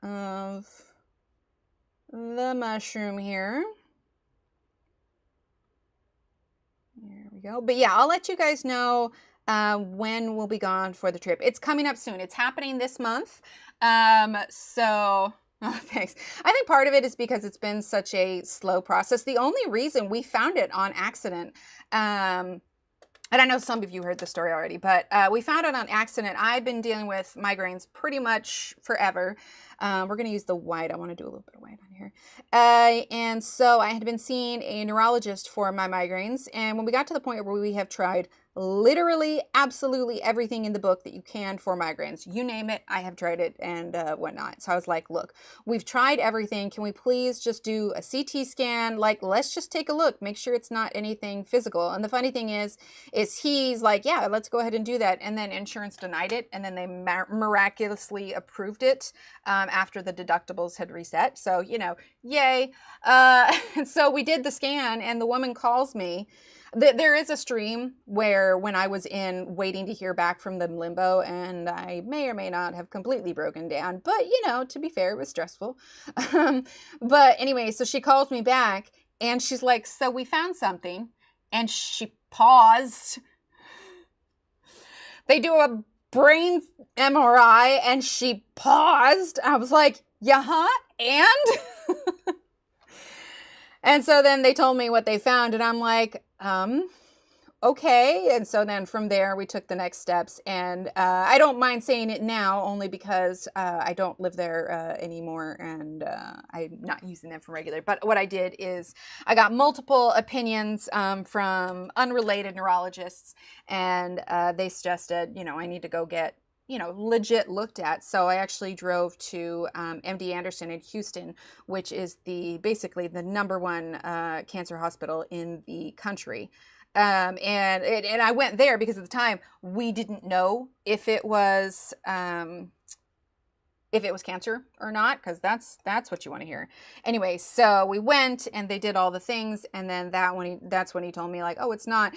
of the mushroom here. There we go. But yeah, I'll let you guys know when we'll be gone for the trip. It's coming up soon. It's happening this month. So, oh, thanks. I think part of it is because it's been such a slow process. The only reason we found it on accident, and I know some of you heard the story already, but we found it on accident. I've been dealing with migraines pretty much forever. We're going to use the white. I want to do a little bit of white on here. And so I had been seeing a neurologist for my migraines. And when we got to the point where we have tried literally absolutely everything in the book that you can for migraines, you name it, I have tried it and whatnot. So I was like, look, we've tried everything. Can we please just do a CT scan? Like, let's just take a look, make sure it's not anything physical. And the funny thing is he's like, yeah, let's go ahead and do that. And then insurance denied it. And then they miraculously approved it after the deductibles had reset. So, yay. And so we did the scan, and the woman calls me. There is a stream where when I was in waiting to hear back from them limbo, and I may or may not have completely broken down, but you know, to be fair, it was stressful. But anyway, so she calls me back and she's like, so we found something, and she paused. They do a brain MRI and she paused. I was like, yeah, and? And so then they told me what they found, and I'm like, okay. And so then from there, we took the next steps. And I don't mind saying it now, only because I don't live there anymore, and I'm not using them for regular. But what I did is I got multiple opinions from unrelated neurologists, and they suggested, you know, I need to go get, you know, legit looked at. So I actually drove to MD Anderson in Houston, which is basically the #1 cancer hospital in the country. And I went there because at the time we didn't know if it was cancer or not, because that's what you want to hear. Anyway, so we went and they did all the things, and then that's when he told me, like, oh, it's not.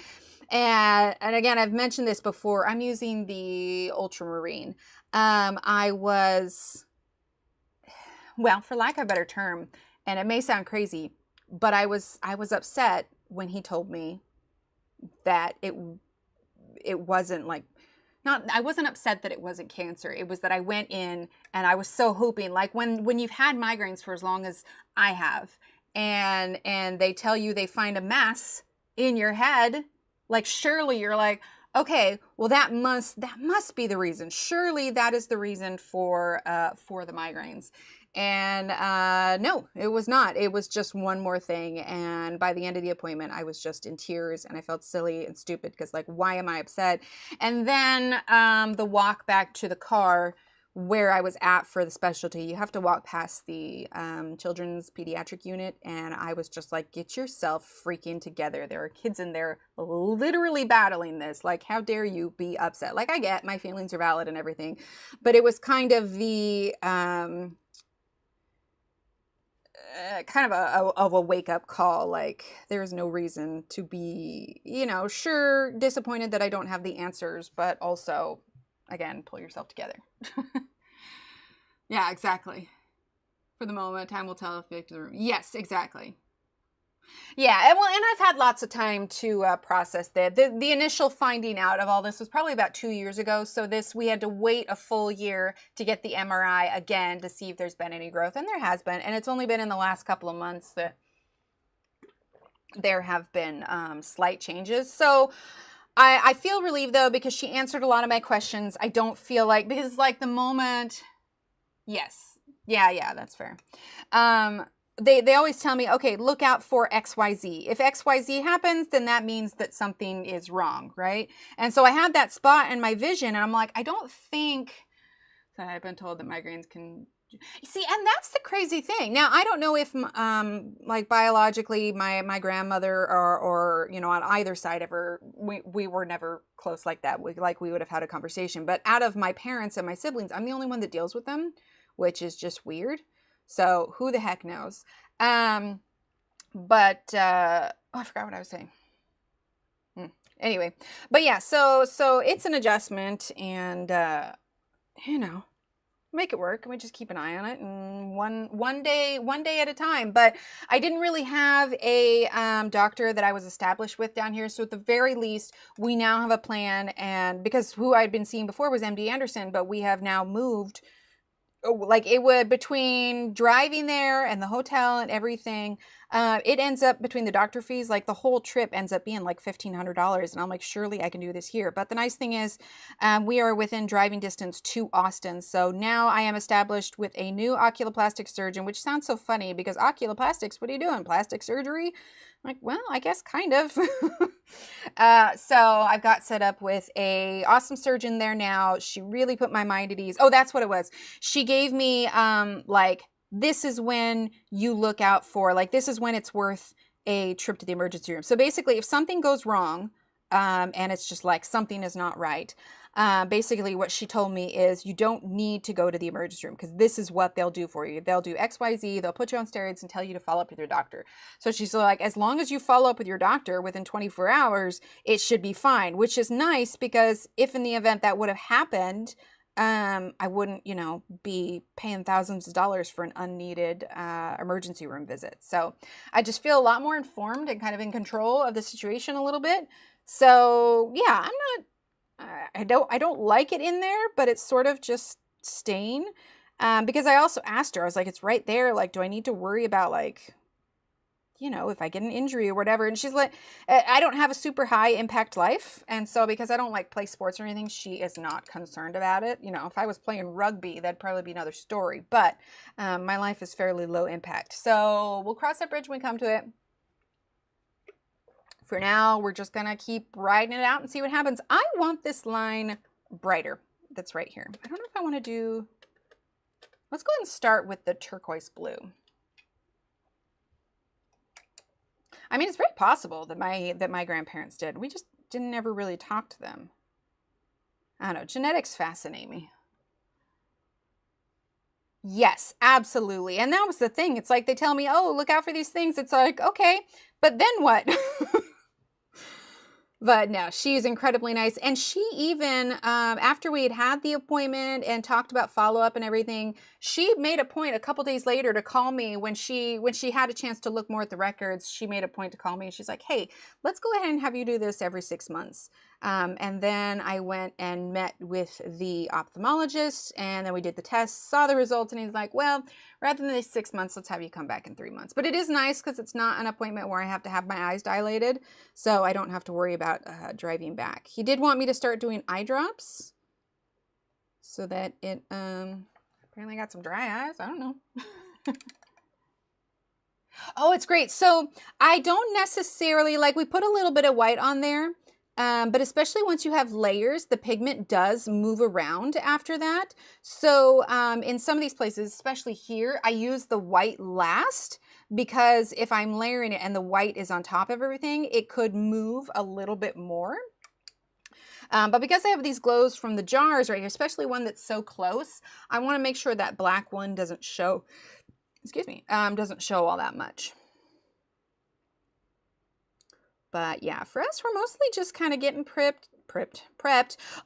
And again, I've mentioned this before, I'm using the ultramarine. I was, well, for lack of a better term, and it may sound crazy, but I was upset when he told me that it wasn't like, not, I wasn't upset that it wasn't cancer. It was that I went in and I was so hoping, like when you've had migraines for as long as I have, and they tell you they find a mass in your head, like surely you're like, okay, well that must be the reason. Surely that is the reason for the migraines. And no, it was not. It was just one more thing. And by the end of the appointment, I was just in tears, and I felt silly and stupid because, like, why am I upset? And then the walk back to the car where I was at for the specialty, you have to walk past the children's pediatric unit, and I was just like, get yourself freaking together. There are kids in there literally battling this. Like, how dare you be upset? Like, I get my feelings are valid and everything, but it was kind of the kind of a wake-up call. Like, there's no reason to be, you know, sure, disappointed that I don't have the answers, but also, again, pull yourself together. Yeah, exactly. For the moment, time will tell if you get to the room. Yes, exactly. Yeah, and I've had lots of time to process that. The initial finding out of all this was probably about 2 years ago. So we had to wait a full year to get the MRI again to see if there's been any growth, and there has been. And it's only been in the last couple of months that there have been slight changes. So I feel relieved though, because she answered a lot of my questions. I don't feel like, because like the moment, yes, yeah, that's fair. They always tell me, okay, look out for XYZ. If XYZ happens, then that means that something is wrong, right? And so I had that spot in my vision, and I'm like, I don't think, so I've been told that migraines can, see, and that's the crazy thing. Now, I don't know if, like biologically, my grandmother or, you know, on either side of her, we were never close like that. We would have had a conversation. But out of my parents and my siblings, I'm the only one that deals with them, which is just weird. So who the heck knows? Oh, I forgot what I was saying. Anyway, but yeah, so it's an adjustment, and you know, make it work, and we just keep an eye on it, and one day at a time. But I didn't really have a doctor that I was established with down here, so at the very least we now have a plan. And because who I'd been seeing before was MD Anderson, but we have now moved, like, it would, between driving there and the hotel and everything, it ends up, between the doctor fees, like the whole trip ends up being like $1,500. And I'm like, surely I can do this here. But the nice thing is, we are within driving distance to Austin. So now I am established with a new oculoplastic surgeon, which sounds so funny because oculoplastics, what are you doing? Plastic surgery? I'm like, well, I guess kind of. So I've got set up with a awesome surgeon there now. She really put my mind at ease. Oh, that's what it was. She gave me, like, this is when you look out for, like, this is when it's worth a trip to the emergency room. So basically, if something goes wrong, and it's just like something is not right. Basically what she told me is you don't need to go to the emergency room because this is what they'll do for you. They'll do XYZ, they'll put you on steroids and tell you to follow up with your doctor. So she's like, as long as you follow up with your doctor within 24 hours, it should be fine, which is nice because if in the event that would have happened, I wouldn't, you know, be paying thousands of dollars for an unneeded emergency room visit. So I just feel a lot more informed and kind of in control of the situation a little bit. So yeah, I don't like it in there, but it's sort of just staying. Because I also asked her, I was like, it's right there. Like, do I need to worry about like, you know, if I get an injury or whatever? And she's like, I don't have a super high impact life. And so because I don't like play sports or anything, she is not concerned about it. You know, if I was playing rugby, that'd probably be another story, but my life is fairly low impact. So we'll cross that bridge when we come to it. For now, we're just gonna keep riding it out and see what happens. I want this line brighter. That's right here. I don't know if I want to do, let's go ahead and start with the turquoise blue. I mean, it's very possible that my grandparents did. We just didn't ever really talk to them. I don't know. Genetics fascinate me. Yes, absolutely. And that was the thing. It's like they tell me, oh, look out for these things. It's like, okay, but then what? But no, she's incredibly nice. And she even, after we had the appointment and talked about follow-up and everything, she made a point a couple days later to call me when she had a chance to look more at the records. She made a point to call me and she's like, hey, let's go ahead and have you do this every 6 months. And then I went and met with the ophthalmologist and then we did the tests, saw the results, and he's like, well, rather than 6 months, let's have you come back in 3 months. But it is nice because it's not an appointment where I have to have my eyes dilated, so I don't have to worry about driving back. He did want me to start doing eye drops so that it apparently got some dry eyes. I don't know. Oh, it's great. So I don't necessarily, like, we put a little bit of white on there. But especially once you have layers, the pigment does move around after that. So in some of these places, especially here, I use the white last because if I'm layering it and the white is on top of everything, it could move a little bit more. But because I have these glows from the jars right here, especially one that's so close, I want to make sure that black one doesn't show, excuse me, doesn't show all that much. But yeah, for us, we're mostly just kind of getting prepped.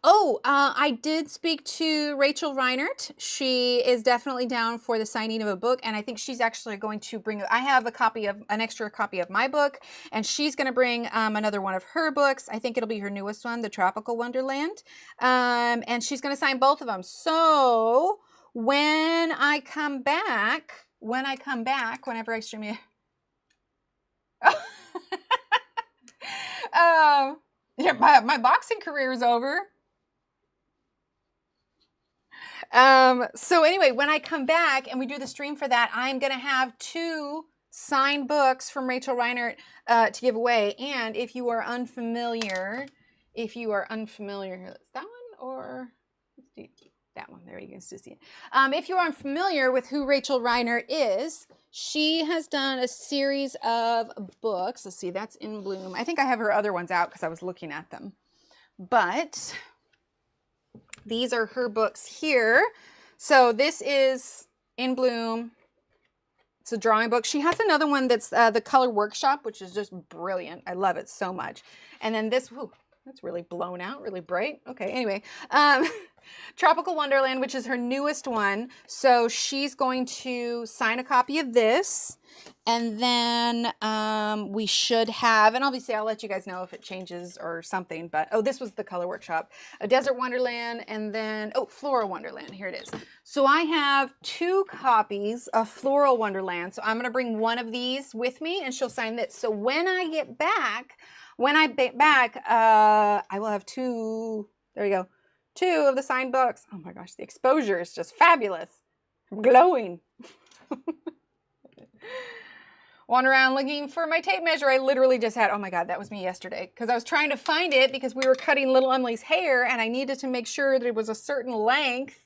Oh, I did speak to Rachel Reinert. She is definitely down for the signing of a book, and I think she's actually going to bring, I have an extra copy of my book, and she's going to bring another one of her books. I think it'll be her newest one, The Tropical Wonderland. And she's going to sign both of them. So when I come back, whenever I stream you. Yeah, my boxing career is over. So anyway, when I come back and we do the stream for that, I'm going to have 2 signed books from Rachel Reinert to give away. And if you are unfamiliar, here, that's that one or let's do that one. There you can still see it. If you aren't familiar with who Rachel Reinert is, she has done a series of books. Let's see, that's In Bloom. I think I have her other ones out because I was looking at them. But these are her books here. So this is In Bloom. It's a drawing book. She has another one that's The Color Workshop, which is just brilliant. I love it so much. And then this, whew, that's really blown out, really bright. Okay, anyway. Tropical Wonderland, which is her newest one. So she's going to sign a copy of this. And then we should have, and obviously I'll let you guys know if it changes or something, but, oh, this was The Color Workshop. A Desert Wonderland, and then, oh, Floral Wonderland. Here it is. So I have 2 copies of Floral Wonderland. So I'm going to bring one of these with me, and she'll sign this. So when I get back, I will have 2, there you go, 2 of the signed books. Oh my gosh, the exposure is just fabulous. I'm glowing. Wander around looking for my tape measure. I literally just had, oh my God, that was me yesterday. Because I was trying to find it because we were cutting little Emily's hair and I needed to make sure that it was a certain length.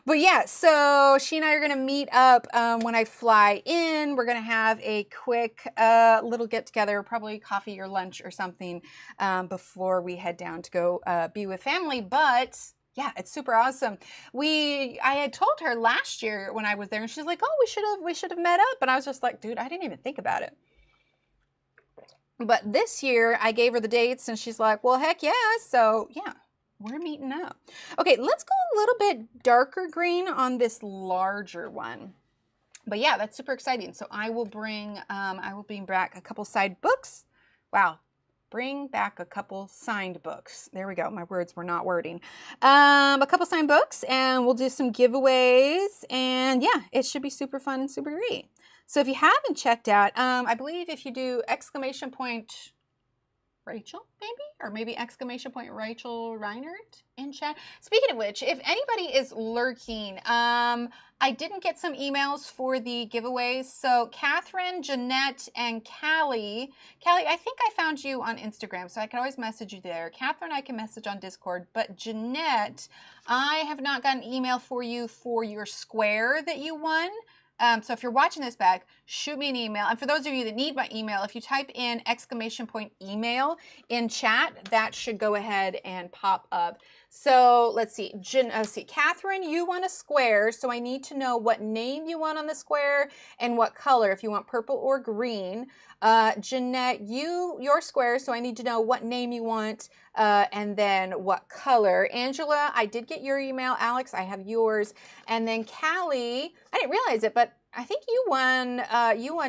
But yeah, so she and I are going to meet up when I fly in. We're going to have a quick little get together, probably coffee or lunch or something before we head down to go be with family. But yeah, it's super awesome. I had told her last year when I was there, and she's like, "Oh, we should have met up." And I was just like, "Dude, I didn't even think about it." But this year I gave her the dates, and she's like, "Well, heck yeah." So yeah, we're meeting up. Okay, let's go a little bit darker green on this larger one. But yeah, that's super exciting. So I will bring back a couple side books. Wow. Bring back a couple signed books. There we go. My words were not wording. A couple signed books, and we'll do some giveaways. And yeah, it should be super fun and super great. So if you haven't checked out, I believe if you do exclamation point Rachel, maybe? Or maybe exclamation point Rachel Reinert in chat. Speaking of which, if anybody is lurking, I didn't get some emails for the giveaways. So Catherine, Jeanette, and Callie. Callie, I think I found you on Instagram, so I can always message you there. Catherine, I can message on Discord. But Jeanette, I have not gotten an email for you for your square that you won. So if you're watching this back, shoot me an email. And for those of you that need my email, if you type in exclamation point email in chat, that should go ahead and pop up. So let's see. Catherine, you want a square. So I need to know what name you want on the square and what color, if you want purple or green. Jeanette, your square. So I need to know what name you want and then what color. Angela, I did get your email. Alex, I have yours. And then Callie, I didn't realize it, but I think you won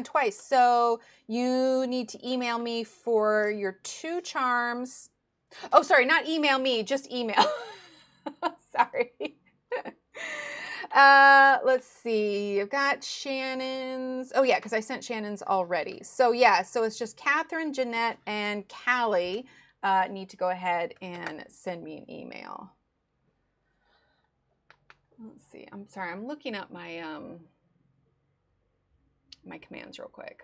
twice. So you need to email me for your 2 charms. Oh, sorry, not email me, just email. Sorry. Let's see. I've got Shannon's. Oh yeah, because I sent Shannon's already. So yeah, so it's just Catherine, Jeanette, and Callie need to go ahead and send me an email. Let's see. I'm sorry. I'm looking up my my commands real quick.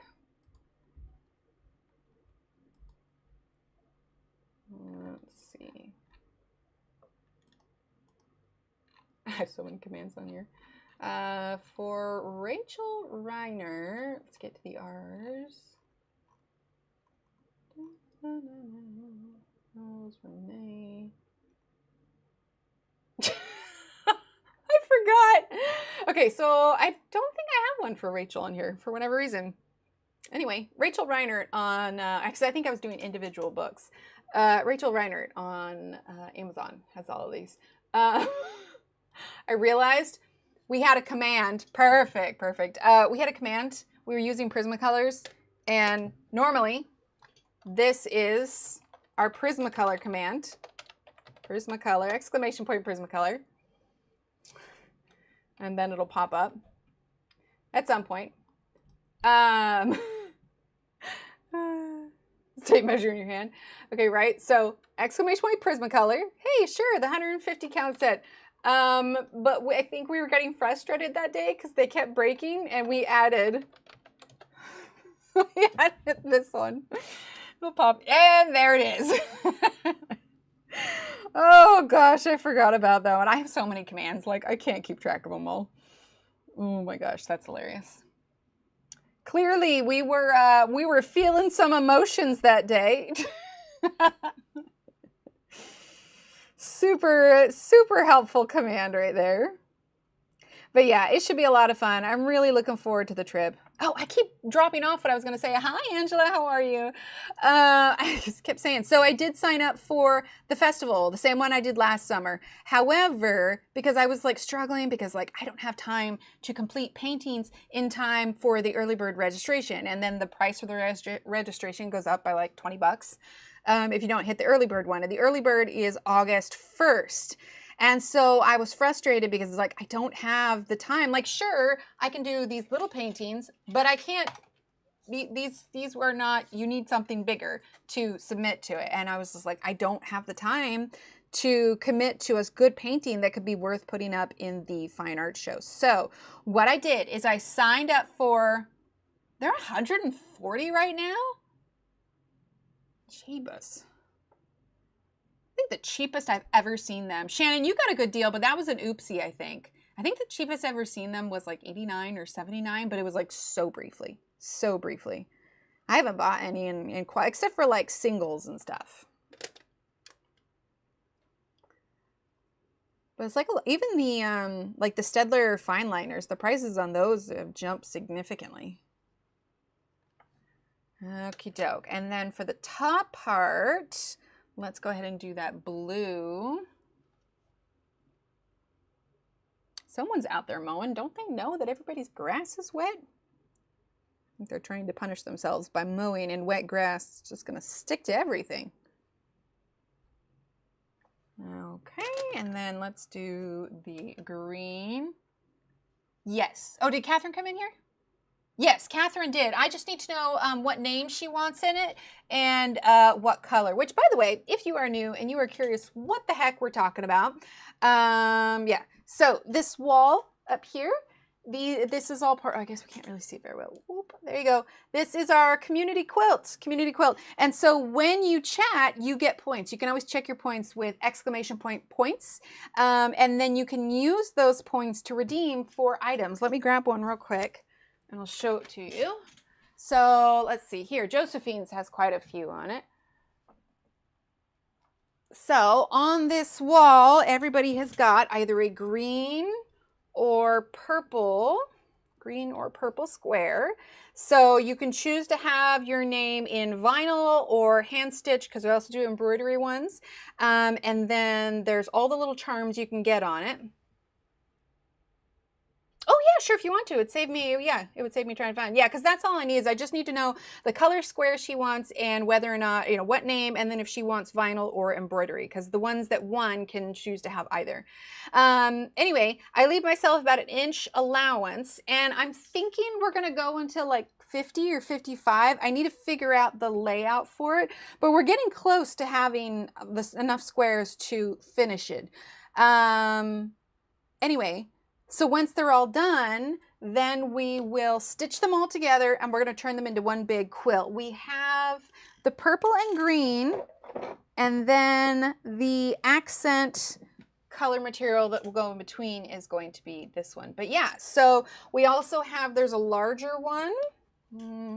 Let's see. I have so many commands on here. For Rachel Reiner, let's get to the R's. Rose Renee. I forgot. Okay, so I don't think I have one for Rachel on here for whatever reason. Anyway, Rachel Reinert on, actually I think I was doing individual books. Rachel Reinert on Amazon has all of these. I realized we had a command. Perfect. We had a command. We were using Prismacolors, and normally this is our Prismacolor command. Prismacolor, exclamation point Prismacolor. And then it'll pop up at some point. Tape measure in your hand. Okay, right? So exclamation point Prismacolor. Hey, sure, the 150 count set. But I think we were getting frustrated that day because they kept breaking, and we added this one. It'll pop, and there it is. Oh gosh, I forgot about that one. I have so many commands, like I can't keep track of them all. Oh my gosh, that's hilarious. Clearly, we were feeling some emotions that day. Super helpful command right there. But yeah, it should be a lot of fun. I'm really looking forward to the trip. Oh, I keep dropping off what I was going to say. Hi, Angela. How are you? I just kept saying. So I did sign up for the festival, the same one I did last summer. However, because I was like struggling because like I don't have time to complete paintings in time for the early bird registration. And then the price for the registration goes up by like 20 bucks if you don't hit the early bird one. And the early bird is August 1st. And so I was frustrated because it's like, I don't have the time. Like, sure, I can do these little paintings, but I can't, these were not, you need something bigger to submit to it. And I was just like, I don't have the time to commit to a good painting that could be worth putting up in the fine art show. So what I did is I signed up for, they're 140 right now? Jeebus. I think the cheapest I've ever seen them. Shannon, you got a good deal, but that was an oopsie, I think. I think the cheapest I've ever seen them was like 89 or 79, but it was like so briefly. So briefly. I haven't bought any in quite, except for like singles and stuff. But it's like even the like the Staedtler fine liners, the prices on those have jumped significantly. Okie doke. And then for the top part, let's go ahead and do that blue. Someone's out there mowing. Don't they know that everybody's grass is wet? I think they're trying to punish themselves by mowing in wet grass. It's just going to stick to everything. Okay, and then let's do the green. Yes. Oh, did Catherine come in here? Yes, Catherine did. I just need to know what name she wants in it and what color. Which, by the way, if you are new and you are curious what the heck we're talking about, yeah. So this wall up here, this is all part. I guess we can't really see it very well. Oop, there you go. This is our community quilt. And so when you chat, you get points. You can always check your points with exclamation point points, and then you can use those points to redeem for items. Let me grab one real quick. And I'll show it to you. So let's see here. Josephine's has quite a few on it. So on this wall, everybody has got either a green or purple square. So you can choose to have your name in vinyl or hand stitch, because we also do embroidery ones. And then there's all the little charms you can get on it. Oh yeah, sure, if you want to. It'd save me, yeah, it would save me trying to find. Yeah, because that's all I need is I just need to know the color square she wants and whether or not, you know, what name, and then if she wants vinyl or embroidery, because the ones that won can choose to have either. Anyway, I leave myself about an inch allowance, and I'm thinking we're going to go until like 50 or 55. I need to figure out the layout for it, but we're getting close to having enough squares to finish it. Anyway, so once they're all done, then we will stitch them all together and we're going to turn them into one big quilt. We have the purple and green, and then the accent color material that will go in between is going to be this one. But yeah, so we also have, there's a larger one.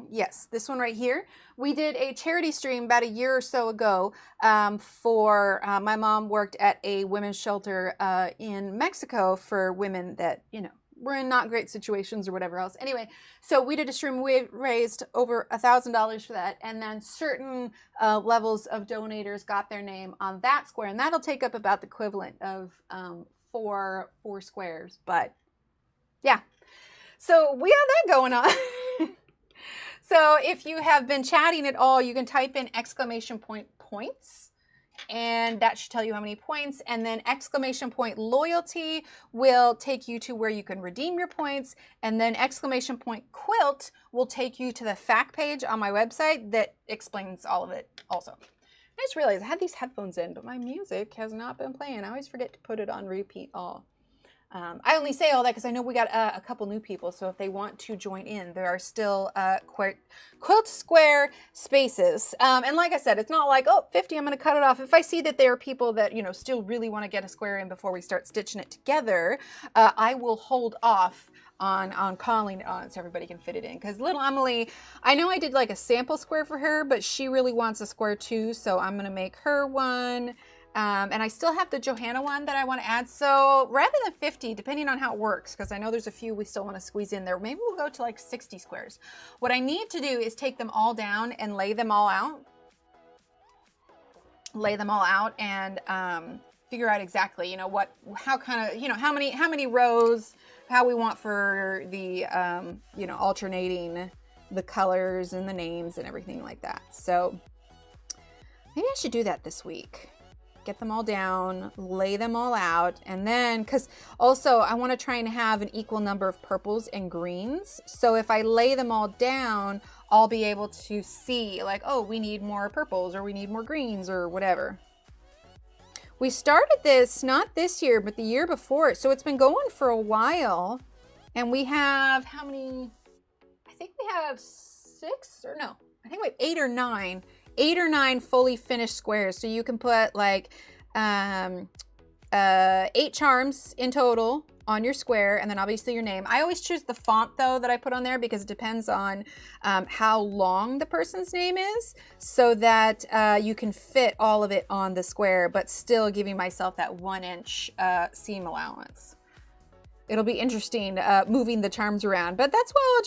Yes, this one right here. We did a charity stream about a year or so ago for my mom worked at a women's shelter in Mexico for women that, you know, were in not great situations or whatever else. Anyway, so we did a stream. We raised over $1,000 for that, and then certain levels of donators got their name on that square, and that'll take up about the equivalent of four squares. But yeah, so we have that going on. So if you have been chatting at all, you can type in exclamation point points, and that should tell you how many points. And then exclamation point loyalty will take you to where you can redeem your points. And then exclamation point quilt will take you to the fact page on my website that explains all of it also. I just realized I had these headphones in, but my music has not been playing. I always forget to put it on repeat all. I only say all that because I know we got a couple new people, so if they want to join in, there are still quilt square spaces. And like I said, it's not like, oh, 50, I'm going to cut it off. If I see that there are people that, you know, still really want to get a square in before we start stitching it together, I will hold off on calling it on so everybody can fit it in. Because little Emily, I know I did like a sample square for her, but she really wants a square too, so I'm going to make her one. And I still have the Johanna one that I want to add. So rather than 50, depending on how it works, because I know there's a few we still want to squeeze in there, maybe we'll go to like 60 squares. What I need to do is take them all down and lay them all out. And figure out exactly, you know, how kind of, you know, how many rows, how we want for the, you know, alternating the colors and the names and everything like that. So maybe I should do that this week. Get them all down, lay them all out, and then, because also I want to try and have an equal number of purples and greens. So if I lay them all down, I'll be able to see like, oh, we need more purples or we need more greens or whatever. We started this, not this year, but the year before. So it's been going for a while. And we have, how many? I think we have 6 or no, I think we have 8 or 9. 8 or 9 fully finished squares. So you can put like 8 charms in total on your square, and then obviously your name. I always choose the font though that I put on there because it depends on how long the person's name is, so that you can fit all of it on the square, but still giving myself that 1-inch seam allowance. It'll be interesting moving the charms around, but that's why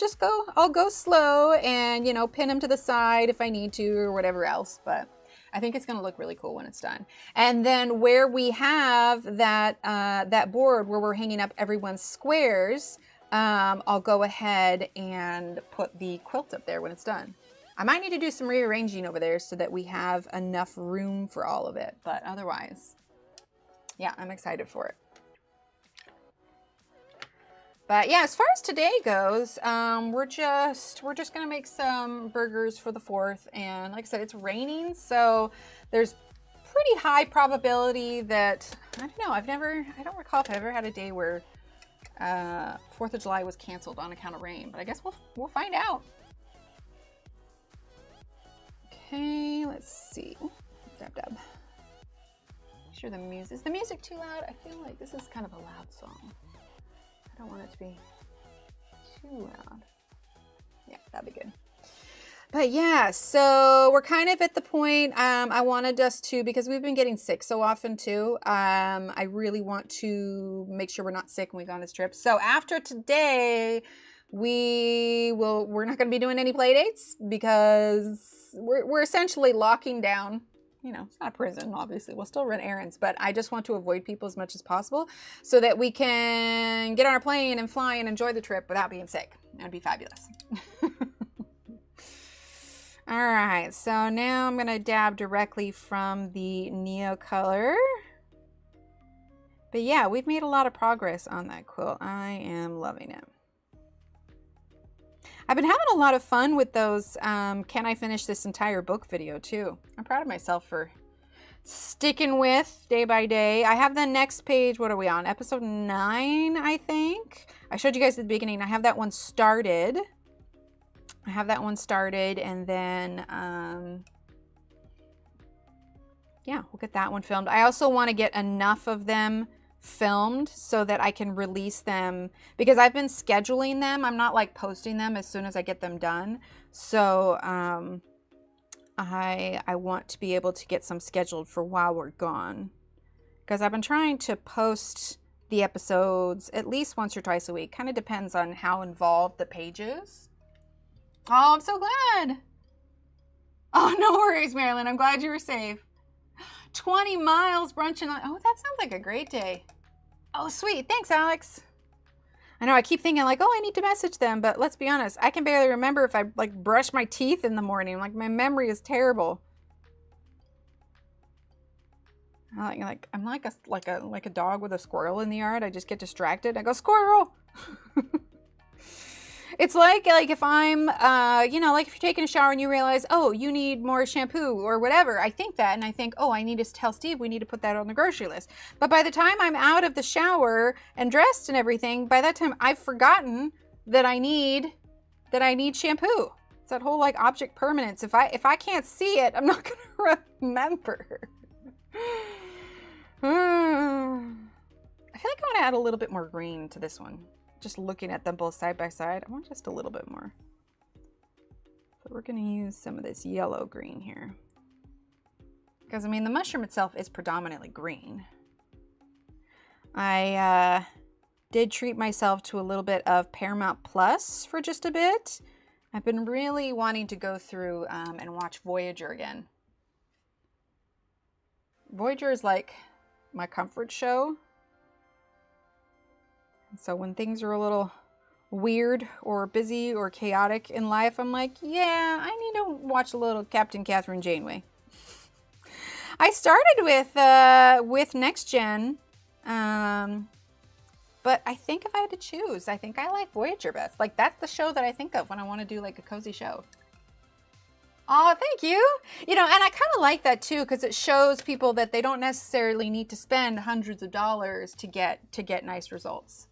I'll go slow and, you know, pin them to the side if I need to or whatever else. But I think it's going to look really cool when it's done. And then where we have that, that board where we're hanging up everyone's squares, I'll go ahead and put the quilt up there when it's done. I might need to do some rearranging over there so that we have enough room for all of it. But otherwise, yeah, I'm excited for it. But yeah, as far as today goes, we're just gonna make some burgers for the 4th, and like I said, it's raining, so there's pretty high probability that, I don't know, I don't recall if I've ever had a day where 4th of July was canceled on account of rain, but I guess we'll find out. Okay, let's see. Dab dab. Make sure is the music too loud? I feel like this is kind of a loud song. I don't want it to be too loud. Yeah, that'd be good. But yeah, so we're kind of at the point I wanted us to, because we've been getting sick so often too. I really want to make sure we're not sick when we go on this trip. So after today, we're not going to be doing any play dates because we're essentially locking down. You know, it's not a prison, obviously. We'll still run errands, but I just want to avoid people as much as possible so that we can get on our plane and fly and enjoy the trip without being sick. That'd be fabulous. All right, so now I'm going to dab directly from the Neocolor. But yeah, we've made a lot of progress on that quilt. I am loving it. I've been having a lot of fun with those can I finish this entire book video too. I'm proud of myself for sticking with day by day. I have the next page. What are we on? Episode 9, I think. I showed you guys at the beginning. I have that one started. And then yeah, we'll get that one filmed. I also want to get enough of them filmed so that I can release them, because I've been scheduling them. I'm not like posting them as soon as I get them done. So I want to be able to get some scheduled for while we're gone, because I've been trying to post the episodes at least once or twice a week. Kind of depends on how involved the page is. Oh, I'm so glad. Oh, no worries, Marilyn. I'm glad you were safe. 20 miles brunching on. Oh, that sounds like a great day. Oh, sweet. Thanks, Alex. I know I keep thinking like, oh, I need to message them, but let's be honest, I can barely remember if I like brush my teeth in the morning. Like my memory is terrible. I'm like a dog with a squirrel in the yard. I just get distracted. I go, squirrel. It's like if I'm, you know, like if you're taking a shower and you realize, oh, you need more shampoo or whatever. I think that, and I think, oh, I need to tell Steve we need to put that on the grocery list. But by the time I'm out of the shower and dressed and everything, by that time I've forgotten that I need shampoo. It's that whole like object permanence. If I can't see it, I'm not gonna remember. I feel like I want to add a little bit more green to this one. Just looking at them both side by side, I want just a little bit more. So we're going to use some of this yellow green here. Because, I mean, the mushroom itself is predominantly green. I did treat myself to a little bit of Paramount Plus for just a bit. I've been really wanting to go through and watch Voyager again. Voyager is like my comfort show. So when things are a little weird or busy or chaotic in life, I'm like, yeah, I need to watch a little Captain Catherine Janeway. I started with Next Gen, but I think if I had to choose, I think I like Voyager best. Like that's the show that I think of when I want to do like a cozy show. Oh, thank you. You know, and I kind of like that too, because it shows people that they don't necessarily need to spend hundreds of dollars to get nice results.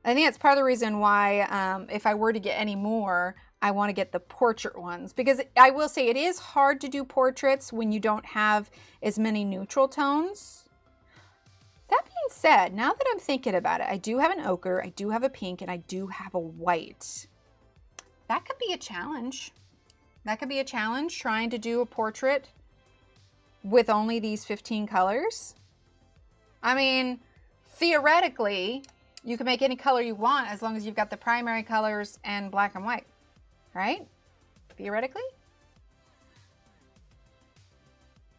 I think that's part of the reason why if I were to get any more, I want to get the portrait ones, because I will say it is hard to do portraits when you don't have as many neutral tones. That being said, now that I'm thinking about it, I do have an ochre, I do have a pink, and I do have a white. That could be a challenge. That could be a challenge, trying to do a portrait with only these 15 colors. I mean, theoretically, you can make any color you want as long as you've got the primary colors and black and white, right? Theoretically.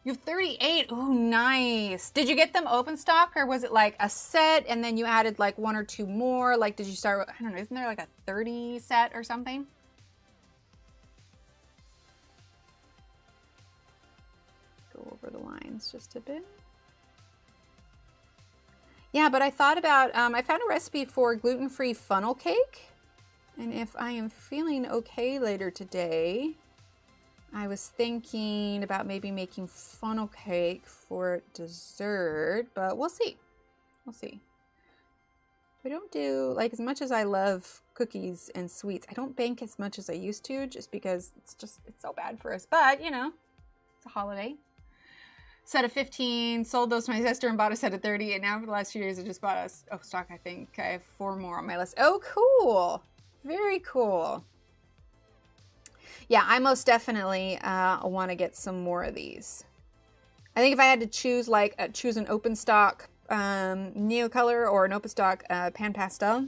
You have 38. Ooh, nice. Did you get them open stock, or was it like a set and then you added like 1 or 2 more? Like, did you start with, I don't know, isn't there like a 30 set or something? Go over the lines just a bit. Yeah, but I thought about, I found a recipe for gluten-free funnel cake. And if I am feeling okay later today, I was thinking about maybe making funnel cake for dessert, but we'll see. We'll see. We don't do, like, as much as I love cookies and sweets, I don't bake as much as I used to, just because it's so bad for us. But, you know, it's a holiday. Set of 15, sold those to my sister and bought a set of 30. And now for the last few years, I just bought a stock, I think. I have 4 more on my list. Oh, cool. Very cool. Yeah, I most definitely want to get some more of these. I think if I had to choose, like, choose an open stock Neocolor or an open stock pan pastel,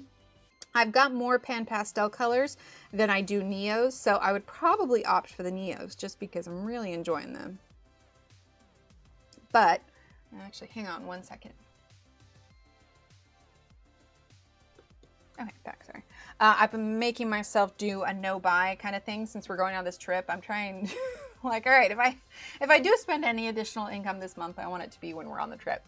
I've got more pan pastel colors than I do Neos, so I would probably opt for the Neos just because I'm really enjoying them. But, actually, hang on one second. Okay, back, sorry. I've been making myself do a no-buy kind of thing since we're going on this trip. I'm trying, like, all right, if I do spend any additional income this month, I want it to be when we're on the trip.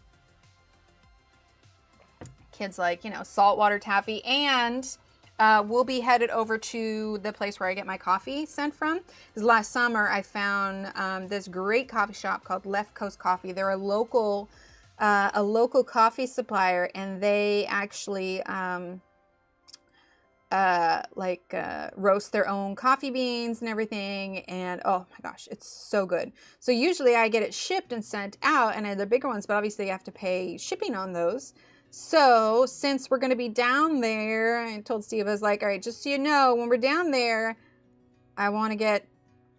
Kids like, you know, saltwater taffy, and we'll be headed over to the place where I get my coffee sent from. Because last summer I found this great coffee shop called Left Coast Coffee. They're a local coffee supplier, and they actually roast their own coffee beans and everything, and oh my gosh, it's so good. So usually I get it shipped and sent out, and they're bigger ones, but obviously you have to pay shipping on those. So since we're going to be down there, I told Steve, I was like, all right, just so you know, when we're down there, I want to get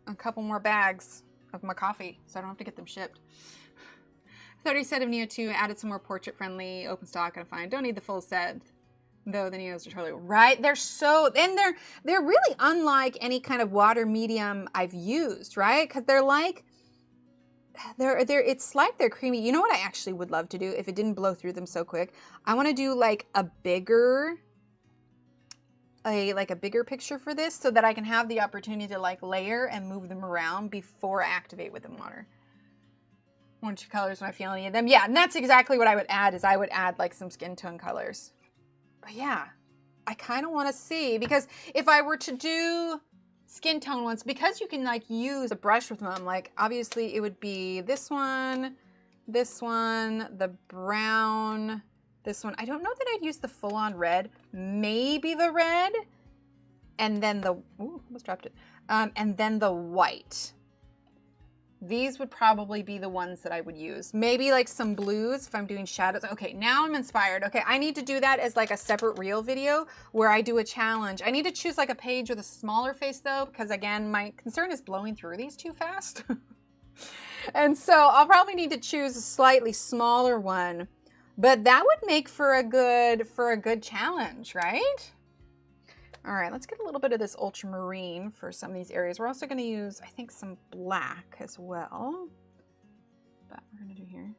a couple more bags of my coffee so I don't have to get them shipped. 30 set of Neo 2, added some more portrait friendly open stock, and fine. Don't need the full set, though the Neos are totally right. They're so, and they're really unlike any kind of water medium I've used, right? Because they're like, it's like they're creamy. You know what I actually would love to do if it didn't blow through them so quick? I want to do like a bigger picture for this so that I can have the opportunity to like layer and move them around before I activate with the water. 1 or 2 colors when I feel any of them. Yeah, and that's exactly what I would add, is I would add like some skin tone colors. But yeah, I kind of want to see, because if I were to do skin tone ones, because you can like use a brush with them, like obviously it would be this one, the brown, this one. I don't know that I'd use the full-on red, maybe the red, and then the, ooh, almost dropped it, and then the white. These would probably be the ones that I would use. Maybe like some blues if I'm doing shadows. Okay, now I'm inspired. Okay, I need to do that as like a separate reel video where I do a challenge. I need to choose like a page with a smaller face though, because again, my concern is blowing through these too fast. And so I'll probably need to choose a slightly smaller one, but that would make for a good challenge, right? All right, let's get a little bit of this ultramarine for some of these areas. We're also going to use, I think, some black as well. But we're going to do here.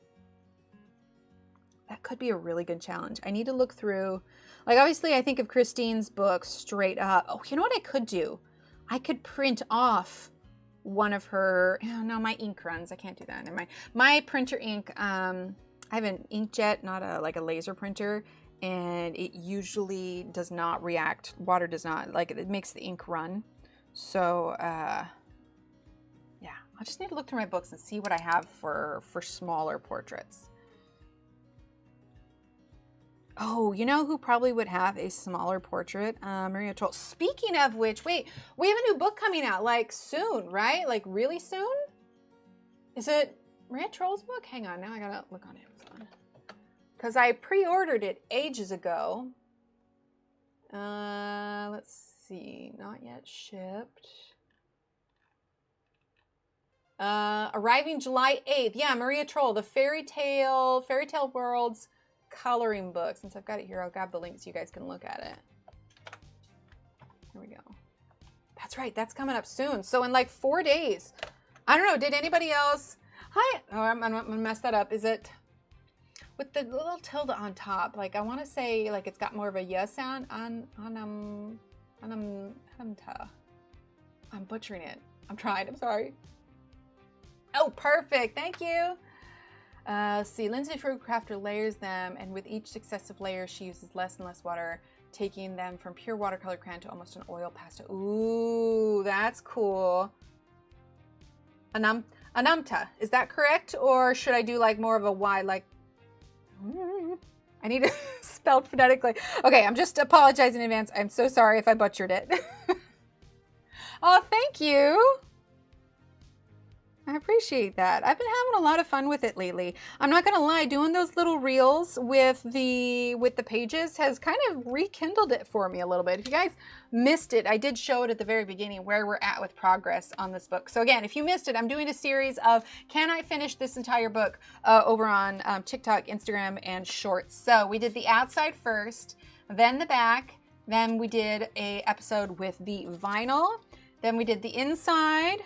That could be a really good challenge. I need to look through, like obviously I think of Christine's book straight up. Oh, you know what I could do? I could print off one of her, oh, no, my ink runs. I can't do that. Never mind. My printer ink, I have an inkjet, not like a laser printer. And it usually does not react. Water does not, like it makes the ink run. So yeah, I just need to look through my books and see what I have for smaller portraits. Oh, you know who probably would have a smaller portrait? Maria Troll. Speaking of which, wait, we have a new book coming out like soon, right? Like really soon? Is it Maria Troll's book? Hang on, now I gotta look on Amazon. because I pre-ordered it ages ago. Let's see, not yet shipped. Arriving July 8th. Yeah, Maria Troll, the Fairy Tale Worlds coloring book. Since I've got it here, I'll grab the link so you guys can look at it. Here we go. That's right, that's coming up soon. So in like 4 days. I don't know, did anybody else? Hi, oh, I'm gonna mess that up. Is it with the little tilde on top? Like I want to say like it's got more of a yeah sound on I'm butchering it. I'm trying, I'm sorry. Oh, perfect, thank you. Let's see, Lindsay Fruit Crafter layers them, and with each successive layer, she uses less and less water, taking them from pure watercolor crayon to almost an oil pastel. Ooh, that's cool. Anamta, is that correct? Or should I do like more of a Y, like, I need it spelled phonetically. Okay, I'm just apologizing in advance. I'm so sorry if I butchered it. Oh, thank you. I appreciate that. I've been having a lot of fun with it lately. I'm not gonna lie, doing those little reels with the pages has kind of rekindled it for me a little bit. If you guys missed it, I did show it at the very beginning where we're at with progress on this book. So again, if you missed it, I'm doing a series of can I finish this entire book over on TikTok, Instagram, and Shorts. So we did the outside first, then the back, then we did a episode with the vinyl, then we did the inside,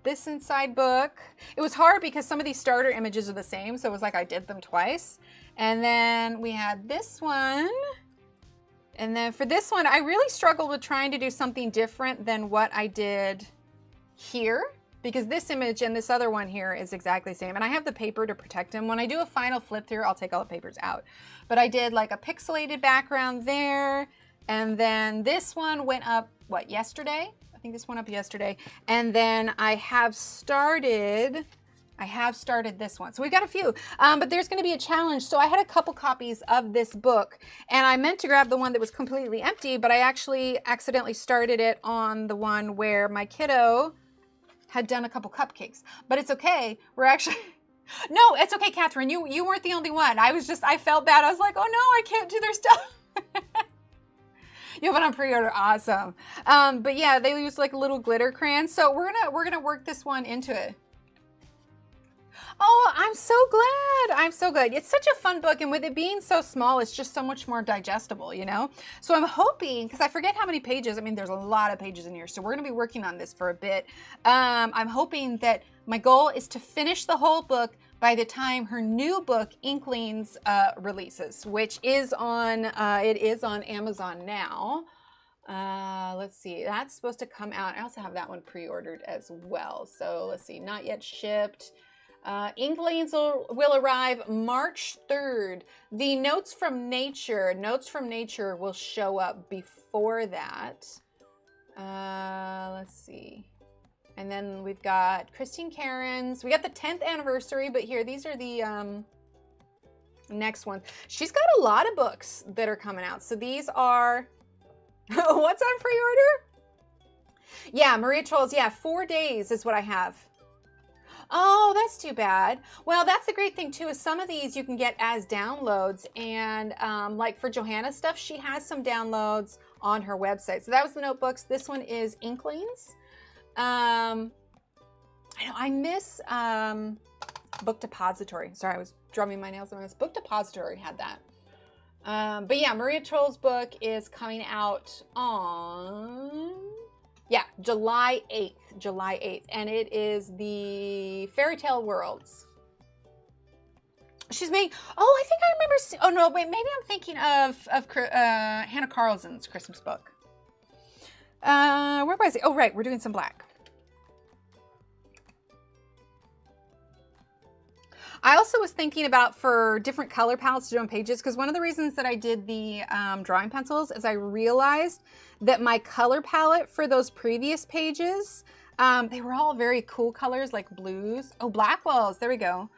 this inside book. It was hard because some of these starter images are the same, so it was like I did them twice. And then we had this one. And then for this one, I really struggled with trying to do something different than what I did here, because this image and this other one here is exactly the same. And I have the paper to protect them. When I do a final flip through, I'll take all the papers out. But I did like a pixelated background there. And then this one went up, what, yesterday? I think this went up yesterday. And then I have started this one. So we've got a few, but there's going to be a challenge. So I had a couple copies of this book and I meant to grab the one that was completely empty, but I actually accidentally started it on the one where my kiddo had done a couple cupcakes, but it's okay. We're actually, no, it's okay, Catherine. You weren't the only one. I felt bad. I was like, oh no, I can't do their stuff. You have it on pre-order, awesome. But yeah, they use like little glitter crayons. So we're gonna work this one into it. Oh, I'm so glad. I'm so glad. It's such a fun book, and with it being so small, it's just so much more digestible, you know? So I'm hoping, because I forget how many pages, I mean, there's a lot of pages in here, so we're gonna be working on this for a bit. I'm hoping that my goal is to finish the whole book by the time her new book, Inklings, releases, which is on, it is on Amazon now. Let's see, that's supposed to come out. I also have that one pre-ordered as well. So let's see, not yet shipped. Inklings will arrive March 3rd. The Notes from Nature will show up before that. Let's see. And then we've got Christine Karen's. We got the 10th anniversary, but here, these are the next ones. She's got a lot of books that are coming out. So these are, what's on pre-order? Yeah, Maria Trolls, yeah, 4 days is what I have. Oh, that's too bad. Well, that's the great thing too, is some of these you can get as downloads, and like for Johanna's stuff, she has some downloads on her website. So that was the notebooks. This one is Inklings. I know I miss Book Depository. Sorry, I was drumming my nails on this. Book Depository had that. But yeah, Maria Troll's book is coming out on, yeah, July 8th, and it is the Fairy Tale Worlds. She's made, oh, I think I remember, oh no, wait, maybe I'm thinking of Hannah Carlson's Christmas book. Where was it? Oh, right, we're doing some black. I also was thinking about for different color palettes to do on pages, because one of the reasons that I did the drawing pencils is I realized that my color palette for those previous pages, they were all very cool colors, like blues. Oh, Blackwells, there we go.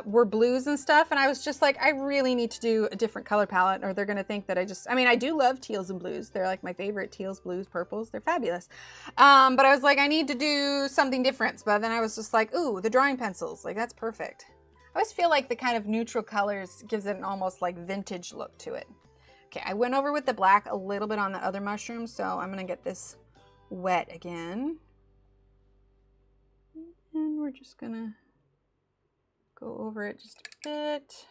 Were blues and stuff, and I was just like, I really need to do a different color palette, or they're gonna think that I mean, I do love teals and blues. They're like my favorite, teals, blues, purples, they're fabulous. But I was like, I need to do something different. But then I was just like, ooh, the drawing pencils, like that's perfect. I always feel like the kind of neutral colors gives it an almost like vintage look to it. Okay, I went over with the black a little bit on the other mushroom, so I'm gonna get this wet again. And we're just gonna go over it just a bit.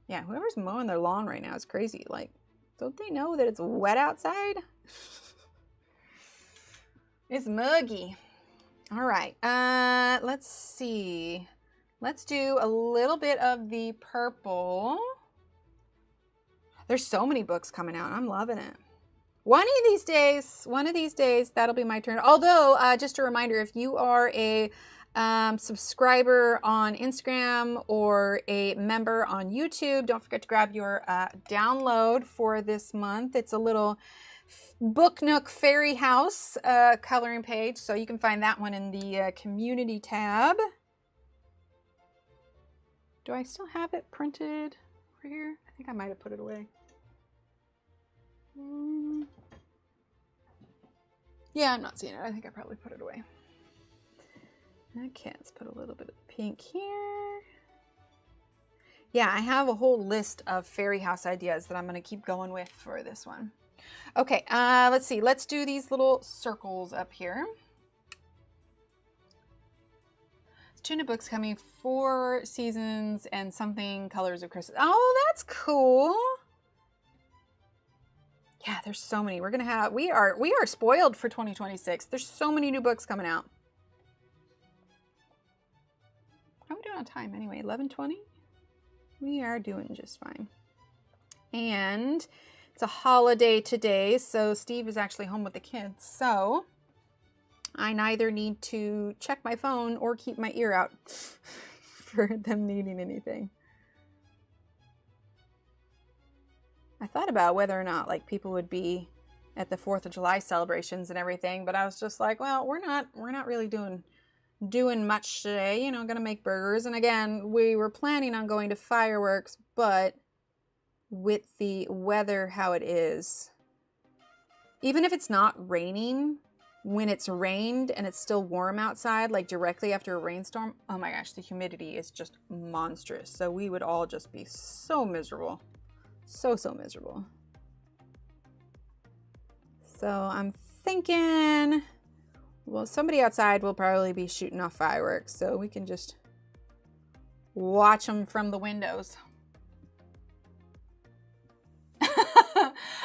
Yeah, whoever's mowing their lawn right now is crazy. Like, don't they know that it's wet outside? It's muggy. All right, let's see. Let's do a little bit of the purple. There's so many books coming out. I'm loving it. One of these days, that'll be my turn. Although, just a reminder, if you are a subscriber on Instagram or a member on YouTube, don't forget to grab your download for this month. It's a little Book Nook Fairy House coloring page, so you can find that one in the community tab. Do I still have it printed over here? I think I might have put it away. Yeah, I'm not seeing it. I think I probably put it away. Okay, let's put a little bit of pink here. Yeah, I have a whole list of fairy house ideas that I'm going to keep going with for this one. Okay, let's see. Let's do these little circles up here. Tuna books coming, 4 seasons and something colors of Christmas. Oh, that's cool. Yeah, there's so many. We're gonna have we are spoiled for 2026. There's so many new books coming out. How are we doing on time anyway? 11:20? We are doing just fine. And it's a holiday today, so Steve is actually home with the kids. So I neither need to check my phone or keep my ear out for them needing anything. I thought about whether or not like people would be at the 4th of July celebrations and everything, but I was just like, well, we're not really doing much today. You know, gonna make burgers. And again, we were planning on going to fireworks, but with the weather how it is, even if it's not raining, when it's rained and it's still warm outside, like directly after a rainstorm, oh my gosh, the humidity is just monstrous. So we would all just be so miserable. So miserable. So I'm thinking, well, somebody outside will probably be shooting off fireworks, so we can just watch them from the windows.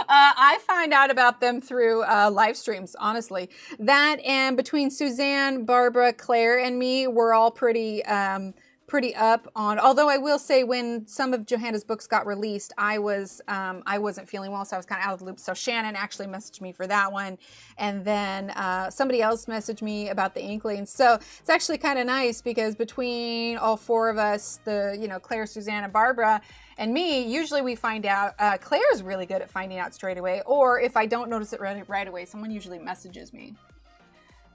I find out about them through live streams, honestly. That and between Suzanne, Barbara, Claire, and me, we're all pretty up on. Although I will say, when some of Johanna's books got released, I wasn't feeling well, so I was kind of out of the loop. So Shannon actually messaged me for that one, and then somebody else messaged me about the Inklings. So it's actually kind of nice because between all 4 of us, Claire, Suzanne, and Barbara, and me, usually we find out. Claire's really good at finding out straight away, or if I don't notice it right away, someone usually messages me.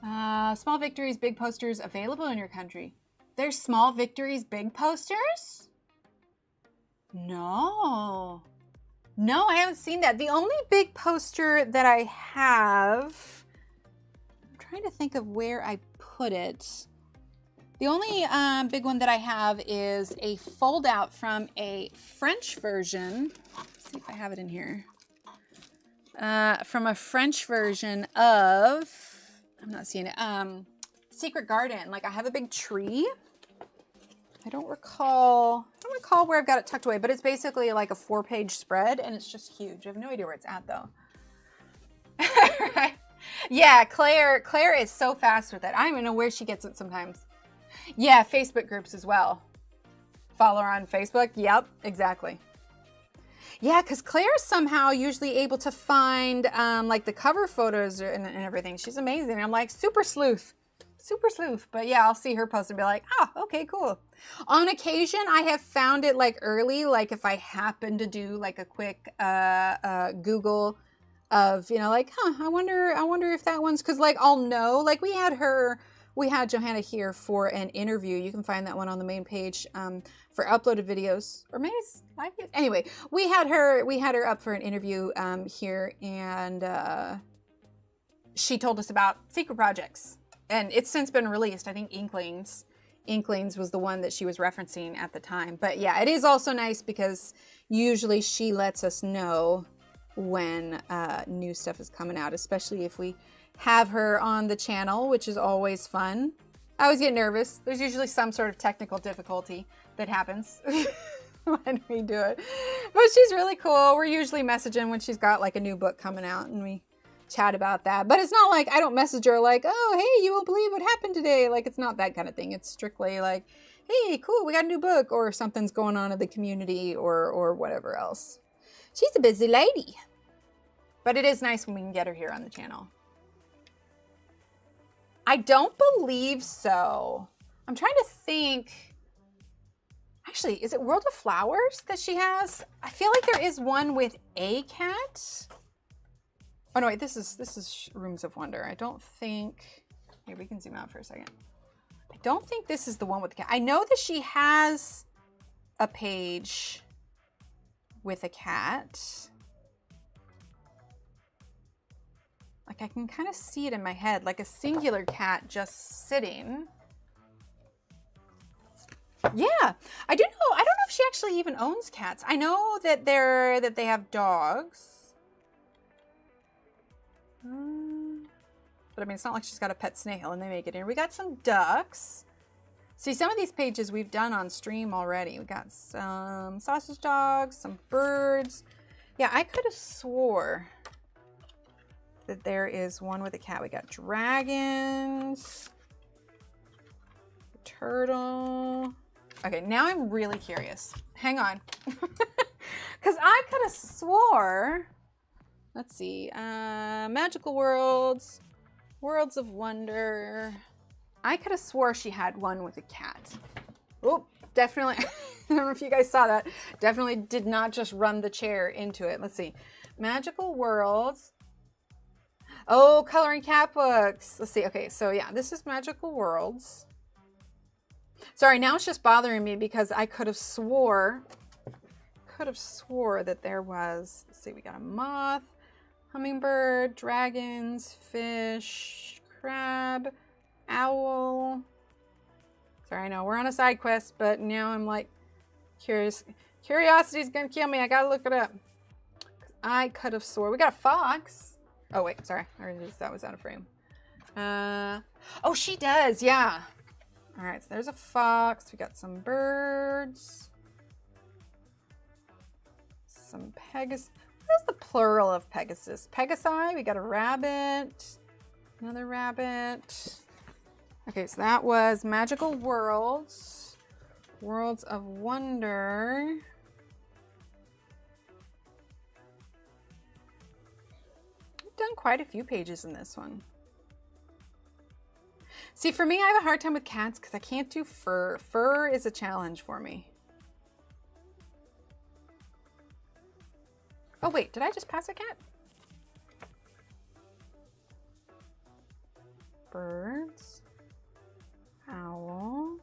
Small victories, big posters available in your country. There's small victories, big posters? No, I haven't seen that. The only big poster that I have, I'm trying to think of where I put it. The only big one that I have is a fold out from a French version. Let's see if I have it in here. From a French version of, I'm not seeing it, Secret Garden. Like, I have a big tree. I don't recall where I've got it tucked away, but it's basically like a 4-page spread, and it's just huge. I have no idea where it's at, though. Right? Yeah, Claire is so fast with it. I don't even know where she gets it sometimes. Yeah, Facebook groups as well. Follow her on Facebook. Yep, exactly. Yeah, because Claire's somehow usually able to find like the cover photos and everything. She's amazing. I'm like, super sleuth. But yeah, I'll see her post and be like, oh, okay, cool. On occasion, I have found it like early, like if I happen to do like a quick Google of, like, I wonder if that one's, because like I'll know, like we had Johanna here for an interview. You can find that one on the main page for uploaded videos, or maybe it's live. Anyway, we had her up for an interview here, and she told us about secret projects. And it's since been released, I think Inklings, Inklings was the one that she was referencing at the time. But yeah, it is also nice because usually she lets us know when new stuff is coming out, especially if we have her on the channel, which is always fun. I always get nervous. There's usually some sort of technical difficulty that happens when we do it. But she's really cool. We're usually messaging when she's got like a new book coming out and we chat about that. But it's not like I don't message her like, oh, hey, you won't believe what happened today. Like, it's not that kind of thing. It's strictly like, hey, cool, we got a new book, or something's going on in the community, or whatever else. She's a busy lady. But it is nice when we can get her here on the channel. I don't believe so. I'm trying to think. Actually, is it World of Flowers that she has? I feel like there is one with a cat. Oh no, wait, this is Rooms of Wonder. I don't think, here we can zoom out for a second. I don't think this is the one with the cat. I know that she has a page with a cat. Like I can kind of see it in my head, like a singular cat just sitting. Yeah, I do know. I don't know if she actually even owns cats. I know that they have dogs. But I mean, it's not like she's got a pet snail and they make it in. We got some ducks. See, some of these pages we've done on stream already. We got some sausage dogs, some birds. Yeah, I could have swore that there is one with a cat. We got dragons, turtle. Okay, now I'm really curious. Hang on. Because I could have swore, let's see, Magical Worlds, Worlds of Wonder. I could have swore she had one with a cat. Oh, definitely. I don't know if you guys saw that. Definitely did not just run the chair into it. Let's see. Magical Worlds. Oh, coloring cat books. Let's see. Okay, so yeah, this is Magical Worlds. Sorry, now it's just bothering me because I could have swore that there was, let's see, we got a moth, hummingbird, dragons, fish, crab, owl. Sorry, I know we're on a side quest, but now I'm like curious. Curiosity's gonna kill me. I gotta look it up. I could have swore we got a fox. Oh wait, sorry, that was out of frame. Oh, she does, yeah. All right, so there's a fox. We got some birds, some Pegasus. What's the plural of Pegasus? Pegasi. We got a rabbit, another rabbit. Okay, so that was Magical Worlds, Worlds of Wonder. I've done quite a few pages in this one. See, for me, I have a hard time with cats because I can't do fur. Fur is a challenge for me. Oh, wait, did I just pass a cat? Birds, owl,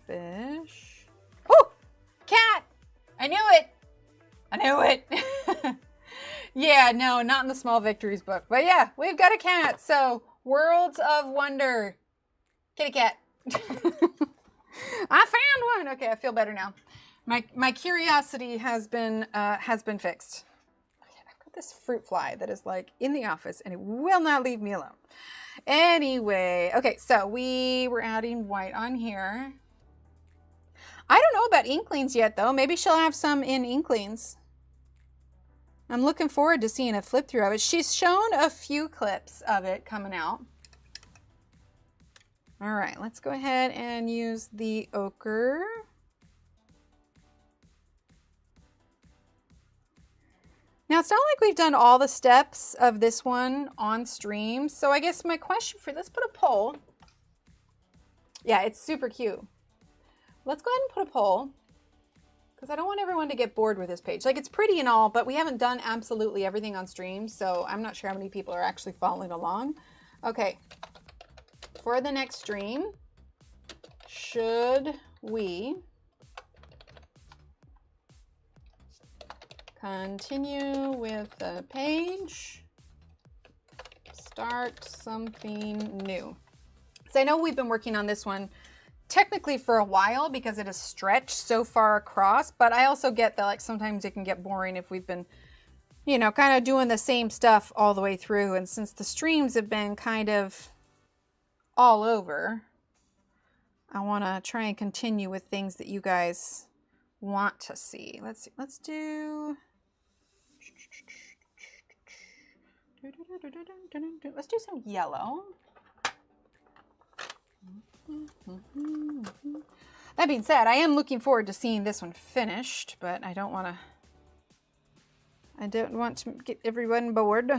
fish. Oh, cat! I knew it! I knew it! Yeah, no, not in the Small Victories book. But yeah, we've got a cat, so Worlds of Wonder. Kitty cat. I found one. Okay, I feel better now. My curiosity has been fixed. Okay, I've got this fruit fly that is like in the office and it will not leave me alone. Anyway, okay, so we were adding white on here. I don't know about Inklings yet though. Maybe she'll have some in Inklings. I'm looking forward to seeing a flip through of it. She's shown a few clips of it coming out. All right, let's go ahead and use the ochre. Now, it's not like we've done all the steps of this one on stream. So I guess my question for, let's put a poll. Yeah, it's super cute. Let's go ahead and put a poll, because I don't want everyone to get bored with this page. Like, it's pretty and all, but we haven't done absolutely everything on stream, so I'm not sure how many people are actually following along. Okay, for the next stream, should we continue with the page, start something new? So I know we've been working on this one technically for a while because it is stretched so far across, but I also get that like sometimes it can get boring if we've been, you know, kind of doing the same stuff all the way through. And since the streams have been kind of all over, I want to try and continue with things that you guys want to see. Let's see. Let's do some yellow. That being said, I am looking forward to seeing this one finished, but I don't want to get everyone bored.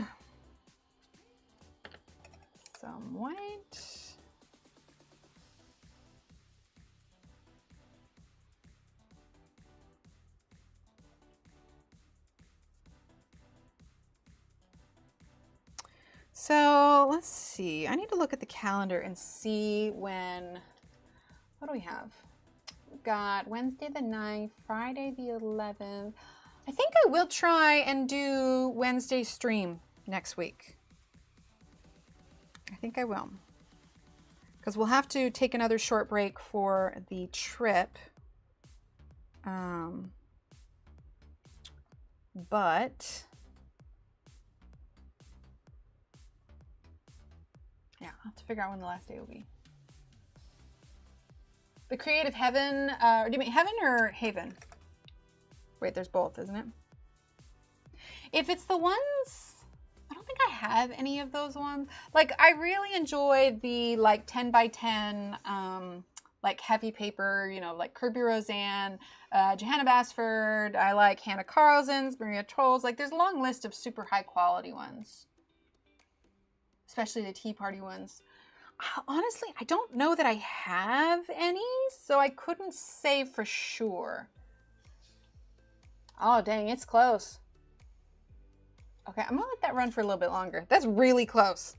Some white. So let's see, I need to look at the calendar and see when, what do we have? We've got Wednesday the 9th, Friday the 11th. I think I will try and do Wednesday stream next week. I think I will. Because we'll have to take another short break for the trip. But yeah, I'll have to figure out when the last day will be. The Creative Heaven, do you mean Heaven or Haven? Wait, there's both, isn't it? If it's the ones, I don't think I have any of those ones. Like, I really enjoy the like 10 by 10, like heavy paper, you know, like Kirby Roseanne, Johanna Basford. I like Hannah Carlson's, Maria Trolls. Like, there's a long list of super high quality ones. Especially the Tea Party ones. Honestly, I don't know that I have any, so I couldn't say for sure. Oh, dang, it's close. Okay, I'm gonna let that run for a little bit longer. That's really close.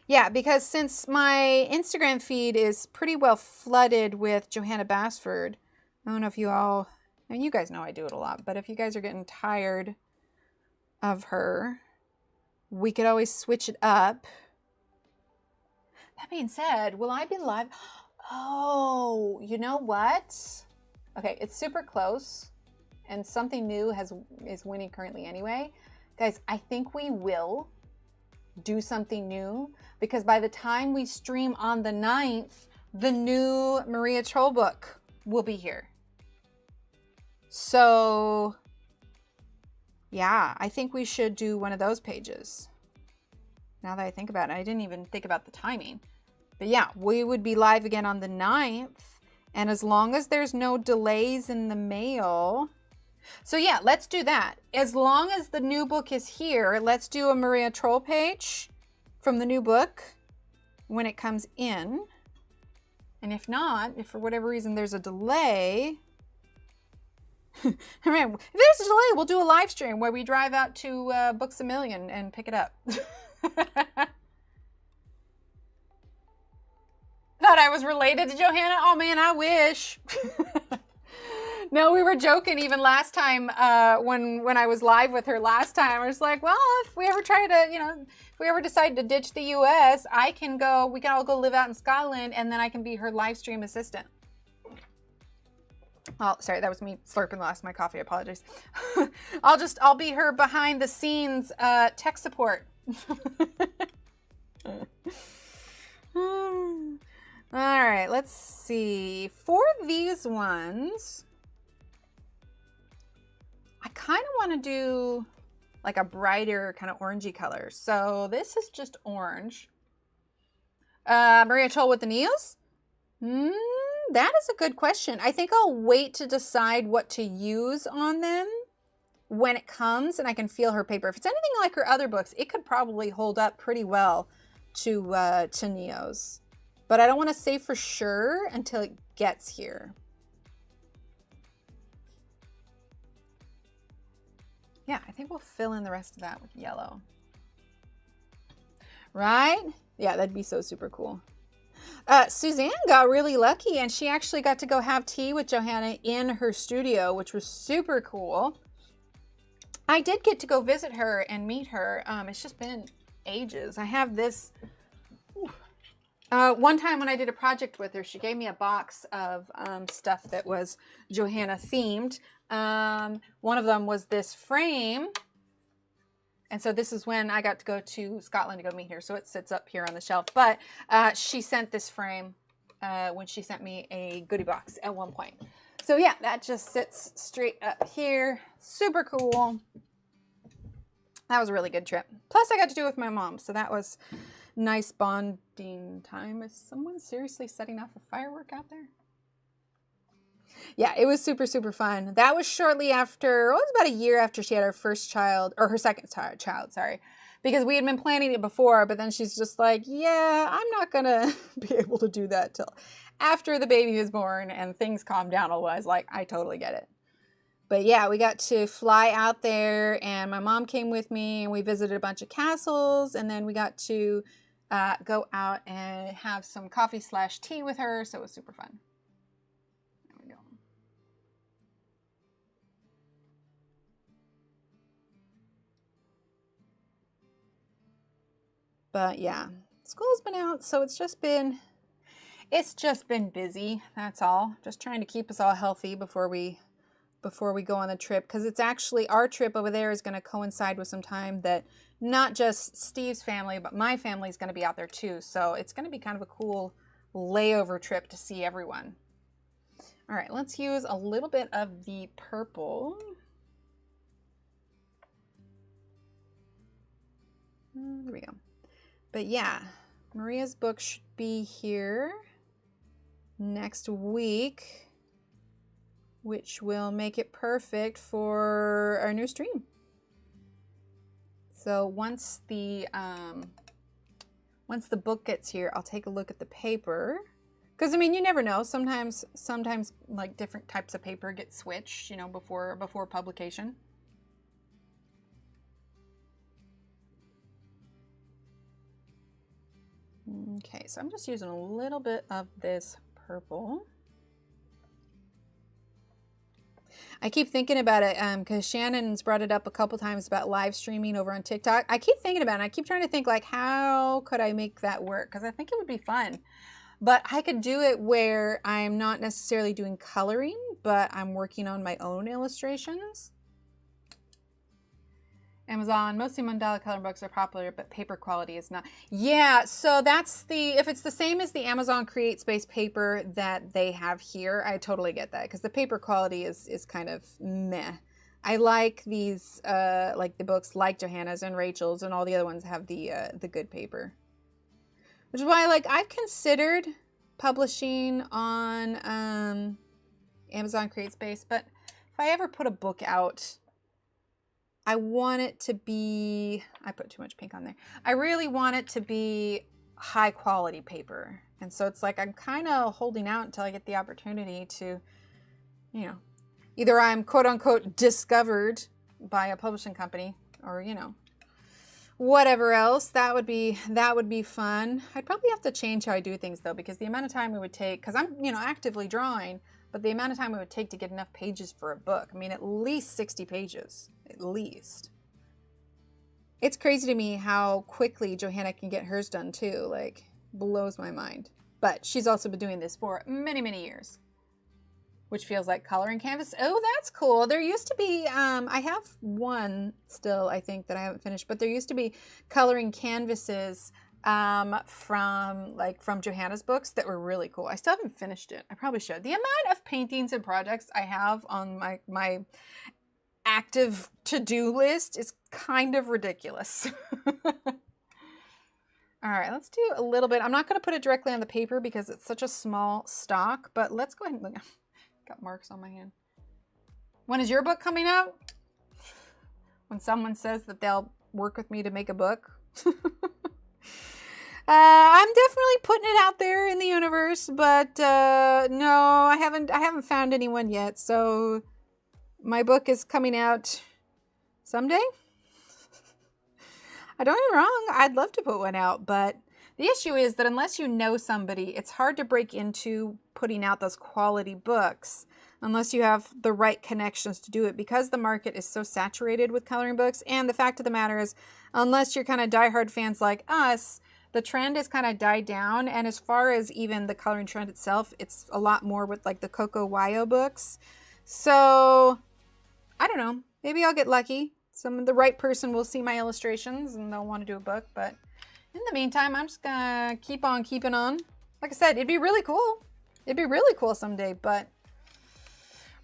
Yeah, because since my Instagram feed is pretty well flooded with Johanna Basford, I don't know if you all... And you guys know I do it a lot, but if you guys are getting tired of her, we could always switch it up. That being said, will I be live? Oh, you know what? Okay, it's super close, and something new is winning currently anyway. Guys, I think we will do something new, because by the time we stream on the 9th, the new Maria Troll book will be here. So, yeah, I think we should do one of those pages. Now that I think about it, I didn't even think about the timing. But yeah, we would be live again on the 9th. And as long as there's no delays in the mail. So yeah, let's do that. As long as the new book is here, let's do a Maria Troll page from the new book when it comes in. And if not, if for whatever reason there's a delay... If there's a delay, we'll do a live stream where we drive out to Books A Million and pick it up. Thought I was related to Johanna? Oh man, I wish. No, we were joking even last time when I was live with her last time. I was like, well, if we ever try to, you know, if we ever decide to ditch the US, we can all go live out in Scotland, and then I can be her live stream assistant. Oh, sorry, that was me slurping the last of my coffee. I apologize. I'll be her behind the scenes tech support. All right, let's see. For these ones, I kind of want to do like a brighter kind of orangey color. So this is just orange. Maria Troll with the Neos? That is a good question. I think I'll wait to decide what to use on them when it comes and I can feel her paper. If it's anything like her other books, it could probably hold up pretty well to Neos. But I don't want to say for sure until it gets here. Yeah, I think we'll fill in the rest of that with yellow. Right? Yeah, that'd be so super cool. Suzanne got really lucky, and she actually got to go have tea with Johanna in her studio, which was super cool. I did get to go visit her and meet her. It's just been ages. I have this. One time when I did a project with her, she gave me a box of stuff that was Johanna themed. One of them was this frame. And so this is when I got to go to Scotland to go meet her. So it sits up here on the shelf. But she sent this frame when she sent me a goodie box at one point. So yeah, that just sits straight up here. Super cool. That was a really good trip. Plus I got to do it with my mom. So that was nice bonding time. Is someone seriously setting off a firework out there? Yeah, it was super, super fun. That was shortly after, it was about a year after she had her first child, or her second child, sorry. Because we had been planning it before, but then she's just like, yeah, I'm not going to be able to do that till after the baby was born and things calmed down. Otherwise, like, I totally get it. But yeah, we got to fly out there and my mom came with me and we visited a bunch of castles. And then we got to go out and have some coffee/tea with her. So it was super fun. There we go. But yeah, school's been out, so it's just been busy. That's all. Just trying to keep us all healthy before we go on the trip, because it's actually, our trip over there is going to coincide with some time that not just Steve's family, but my family is going to be out there too. So it's going to be kind of a cool layover trip to see everyone. All right, let's use a little bit of the purple. There we go. But yeah, Maria's book should be here next week, which will make it perfect for our new stream. So once the book gets here, I'll take a look at the paper. Because I mean, you never know. Sometimes like different types of paper get switched, you know, before publication. Okay, so I'm just using a little bit of this purple. I keep thinking about it because Shannon's brought it up a couple times about live streaming over on TikTok. I keep thinking about it. And I keep trying to think, like, how could I make that work? Because I think it would be fun. But I could do it where I'm not necessarily doing coloring, but I'm working on my own illustrations. Amazon, mostly mandala coloring books are popular, but paper quality is not. Yeah, so that's if it's the same as the Amazon CreateSpace paper that they have here, I totally get that, because the paper quality is kind of meh. I like these, like the books like Johanna's and Rachel's and all the other ones have the good paper. Which is why, like, I've considered publishing on Amazon CreateSpace, but if I ever put a book out, I want it to be, I put too much pink on there. I really want it to be high quality paper. And so it's like, I'm kind of holding out until I get the opportunity to, you know, either I'm quote unquote discovered by a publishing company or, you know, whatever else. That would be fun. I'd probably have to change how I do things though, because the amount of time it would take, because I'm, you know, actively drawing, but the amount of time it would take to get enough pages for a book. I mean, at least 60 pages. At least. It's crazy to me how quickly Johanna can get hers done too. Like, blows my mind. But she's also been doing this for many, many years. Which feels like coloring canvas. Oh, that's cool. There used to be, I have one still, I think, that I haven't finished. But there used to be coloring canvases from Johanna's books that were really cool. I still haven't finished it. I probably should. The amount of paintings and projects I have on my active to-do list is kind of ridiculous. All right, let's do a little bit. I'm not going to put it directly on the paper because it's such a small stock, but let's go ahead and look. Got marks on my hand. When is your book coming out? When someone says that they'll work with me to make a book. I'm definitely putting it out there in the universe, but no, I haven't found anyone yet. So my book is coming out someday. I don't get me wrong, I'd love to put one out, but the issue is that unless you know somebody, it's hard to break into putting out those quality books unless you have the right connections to do it, because the market is so saturated with coloring books. And the fact of the matter is, unless you're kind of diehard fans like us, the trend has kind of died down. And as far as even the coloring trend itself, it's a lot more with like the Coco Wyo books. So I don't know, maybe I'll get lucky. The right person will see my illustrations and they'll want to do a book. But in the meantime, I'm just gonna keep on keeping on. Like I said, it'd be really cool. It'd be really cool someday, but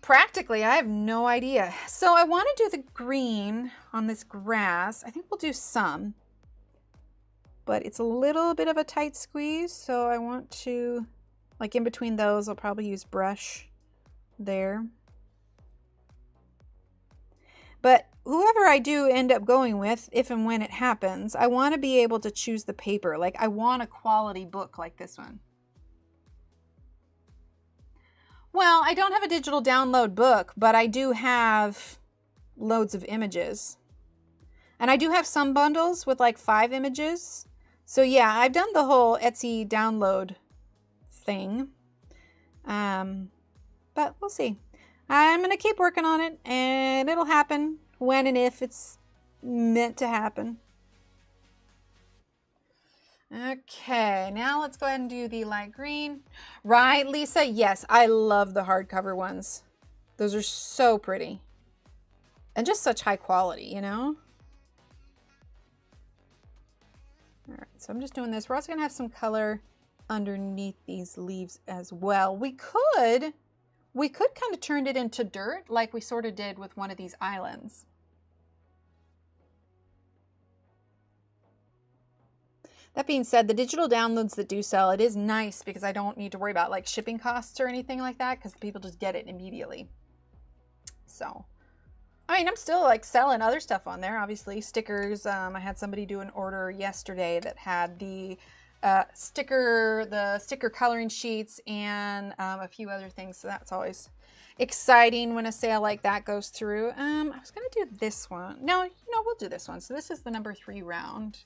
practically, I have no idea. So I want to do the green on this grass. I think we'll do some, but it's a little bit of a tight squeeze. So I want to, like in between those, I'll probably use brush there. But whoever I do end up going with, if and when it happens, I want to be able to choose the paper. Like I want a quality book like this one. Well, I don't have a digital download book, but I do have loads of images. And I do have some bundles with like 5 images. So yeah, I've done the whole Etsy download thing. But we'll see. I'm going to keep working on it, and it'll happen when and if it's meant to happen. Okay, now let's go ahead and do the light green. Right, Lisa? Yes, I love the hardcover ones. Those are so pretty. And just such high quality, you know? All right, so I'm just doing this. We're also going to have some color underneath these leaves as well. We could kind of turn it into dirt like we sort of did with one of these islands. That being said, the digital downloads that do sell, it is nice because I don't need to worry about like shipping costs or anything like that because people just get it immediately. So, I mean, I'm still like selling other stuff on there. Obviously, stickers. I had somebody do an order yesterday that had the sticker coloring sheets and a few other things. So that's always exciting when a sale like that goes through. I was gonna do this one. No, you know, we'll do this one. So this is the number 3 round.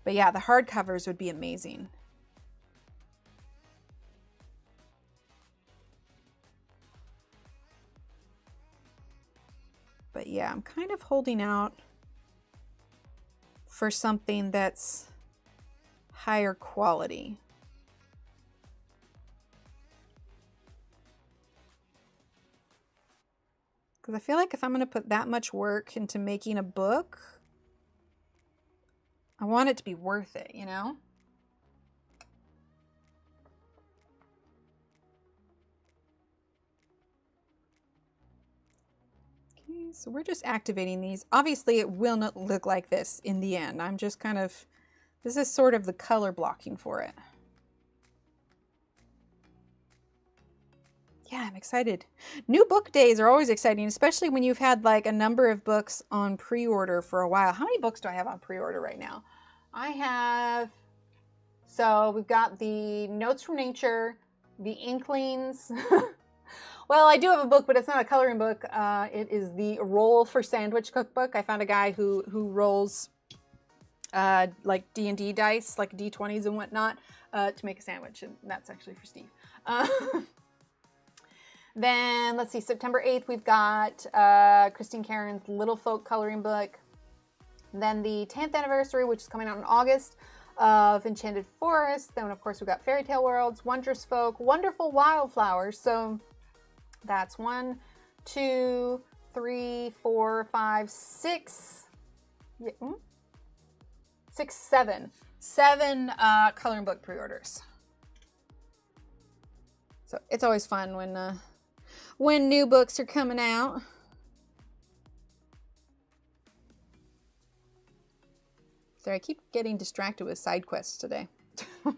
But yeah, the hardcovers would be amazing. But yeah, I'm kind of holding out for something that's higher quality. Because I feel like if I'm going to put that much work into making a book, I want it to be worth it, you know? Okay, so we're just activating these. Obviously, it will not look like this in the end. I'm just kind of, this is sort of the color blocking for it. Yeah, I'm excited. New book days are always exciting, especially when you've had like a number of books on pre-order for a while. How many books do I have on pre-order right now? I have, so we've got the Notes from Nature, the Inklings. Well, I do have a book, but it's not a coloring book. It is the Roll for Sandwich cookbook. I found a guy who rolls like D&D dice, like D20s and whatnot, to make a sandwich, and that's actually for Steve. Then, let's see, September 8th, we've got Christine Caron's Little Folk coloring book. Then the 10th anniversary, which is coming out in August, of Enchanted Forest. Then, of course, we've got Fairy Tale Worlds, Wondrous Folk, Wonderful Wildflowers. So that's 1, 2, 3, 4, 5, 6, 7. 7 coloring book pre-orders. So it's always fun when new books are coming out. Sorry, I keep getting distracted with side quests today. You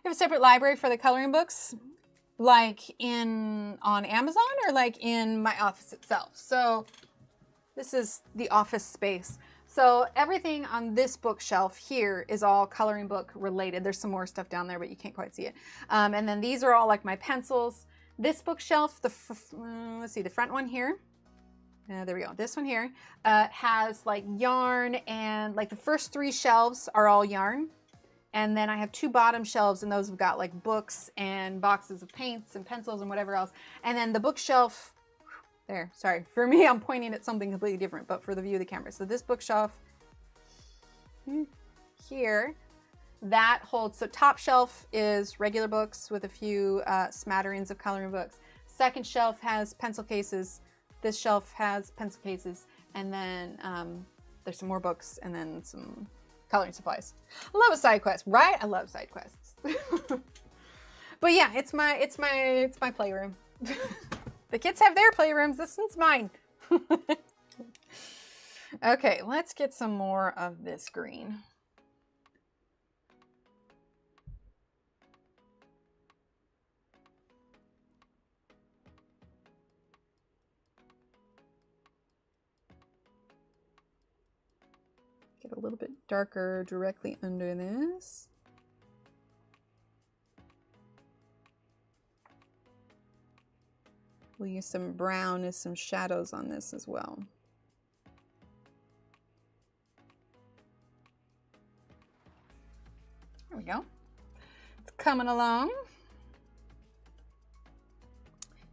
have a separate library for the coloring books, like on Amazon or like in my office itself. So this is the office space. So everything on this bookshelf here is all coloring book related. There's some more stuff down there, but you can't quite see it. And then these are all like my pencils. This bookshelf, let's see, the front one here. There we go. This one here has like yarn, and like the first 3 shelves are all yarn. And then I have 2 bottom shelves, and those have got like books and boxes of paints and pencils and whatever else. And then the bookshelf, there, sorry. For me, I'm pointing at something completely different, but for the view of the camera. So this bookshelf here, that holds, so top shelf is regular books with a few smatterings of coloring books. Second shelf has pencil cases. This shelf has pencil cases. And then there's some more books and then some coloring supplies. I love a side quest, right? I love side quests. But yeah, it's my playroom. The kids have their playrooms. This one's mine. Okay, let's get some more of this green. Get a little bit darker directly under this. We'll use some brown as some shadows on this as well. There we go. It's coming along.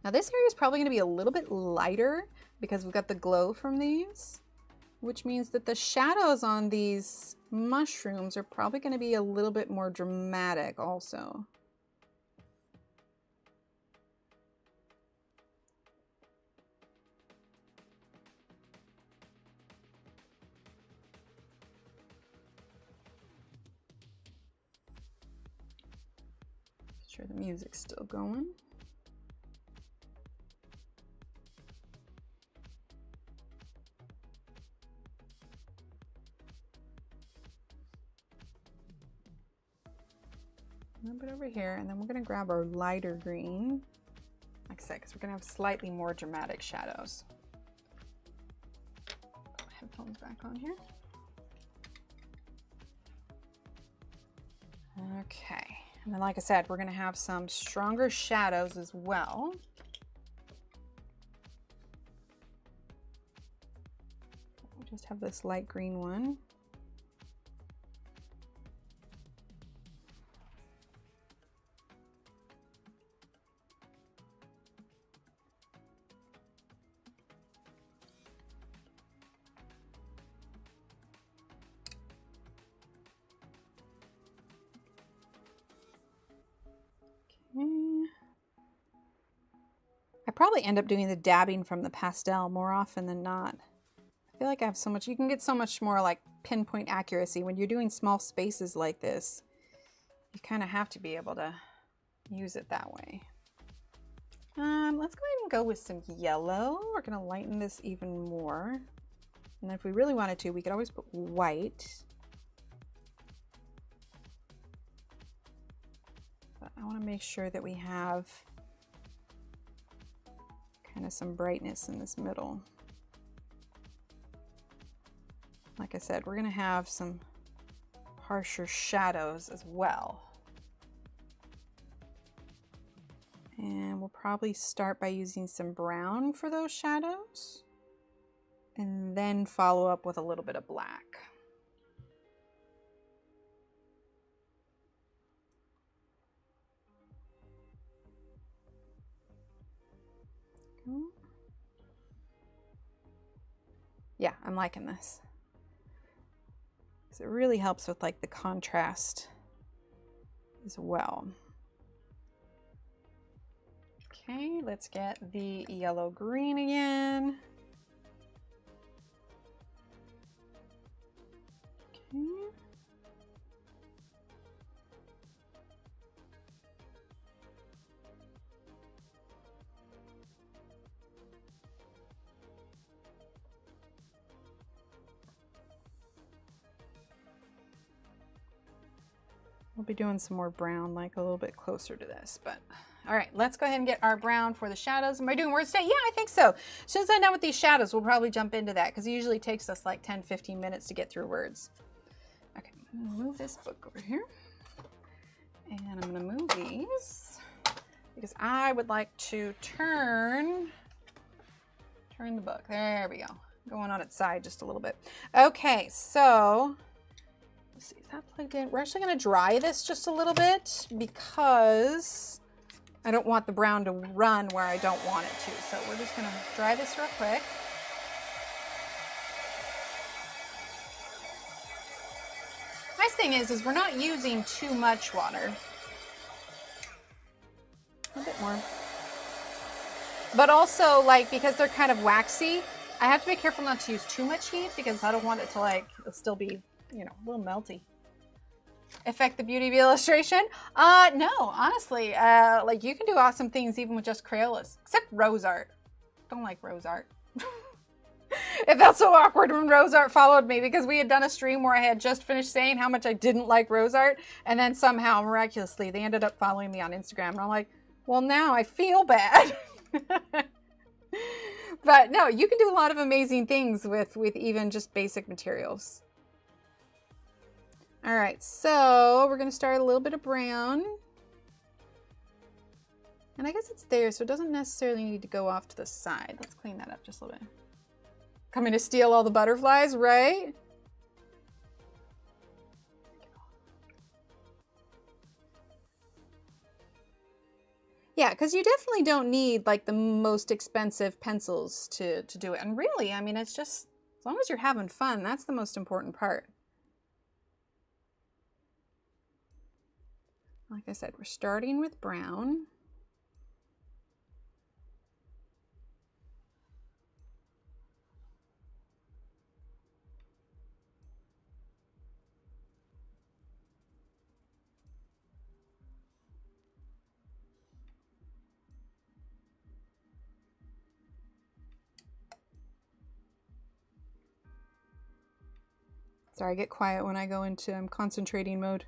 Now this area is probably going to be a little bit lighter because we've got the glow from these, which means that the shadows on these mushrooms are probably going to be a little bit more dramatic also. Make sure the music's still going. A little bit over here, and then we're going to grab our lighter green, like I said, because we're going to have slightly more dramatic shadows. Put my headphones back on here. Okay, and then like I said, we're going to have some stronger shadows as well. We'll just have this light green one. I probably end up doing the dabbing from the pastel more often than not. I feel like I have so much, you can get so much more like pinpoint accuracy when you're doing small spaces like this. You kind of have to be able to use it that way. Let's go ahead and go with some yellow. We're going to lighten this even more. And if we really wanted to, we could always put white. But I want to make sure that we have kind of some brightness in this middle. Like I said, we're going to have some harsher shadows as well. And we'll probably start by using some brown for those shadows and then follow up with a little bit of black. Yeah, I'm liking this. So it really helps with like the contrast as well. Okay, let's get the yellow green again. Okay. We'll be doing some more brown, like a little bit closer to this, but all right, let's go ahead and get our brown for the shadows. Am I doing words today? Yeah, I think so. As soon as I'm done with these shadows, we'll probably jump into that because it usually takes us like 10, 15 minutes to get through words. Okay, I'm gonna move this book over here and I'm gonna move these because I would like to turn the book. There we go. Going on its side just a little bit. Okay, so Let's see, is that plugged in? We're actually going to dry this just a little bit because I don't want the brown to run where I don't want it to. So we're just going to dry this real quick. Nice thing is we're not using too much water. A bit more. But also, like, because they're kind of waxy, I have to be careful not to use too much heat because I don't want it to, like, still be, you know, a little melty. Affect the beauty of the illustration? No, honestly, like, you can do awesome things even with just Crayolas, except rose art. Don't like rose art. It felt so awkward when rose art followed me because we had done a stream where I had just finished saying how much I didn't like rose art, and then somehow, miraculously, they ended up following me on Instagram, and I'm like, well, now I feel bad. But no, you can do a lot of amazing things with even just basic materials. All right, so we're going to start a little bit of brown. And I guess it's there, so it doesn't necessarily need to go off to the side. Let's clean that up just a little bit. Coming to steal all the butterflies, right? Yeah, because you definitely don't need like the most expensive pencils to do it. And really, I mean, it's just, as long as you're having fun, that's the most important part. Like I said, we're starting with brown. Sorry, I get quiet when I go into concentrating mode.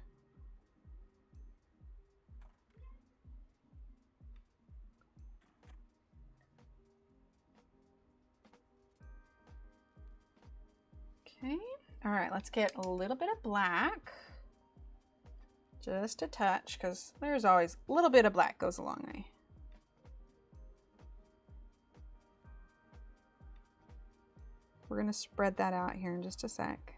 Okay, all right, let's get a little bit of black. Just a touch, because there's always a little bit of black goes a long way. We're going to spread that out here in just a sec.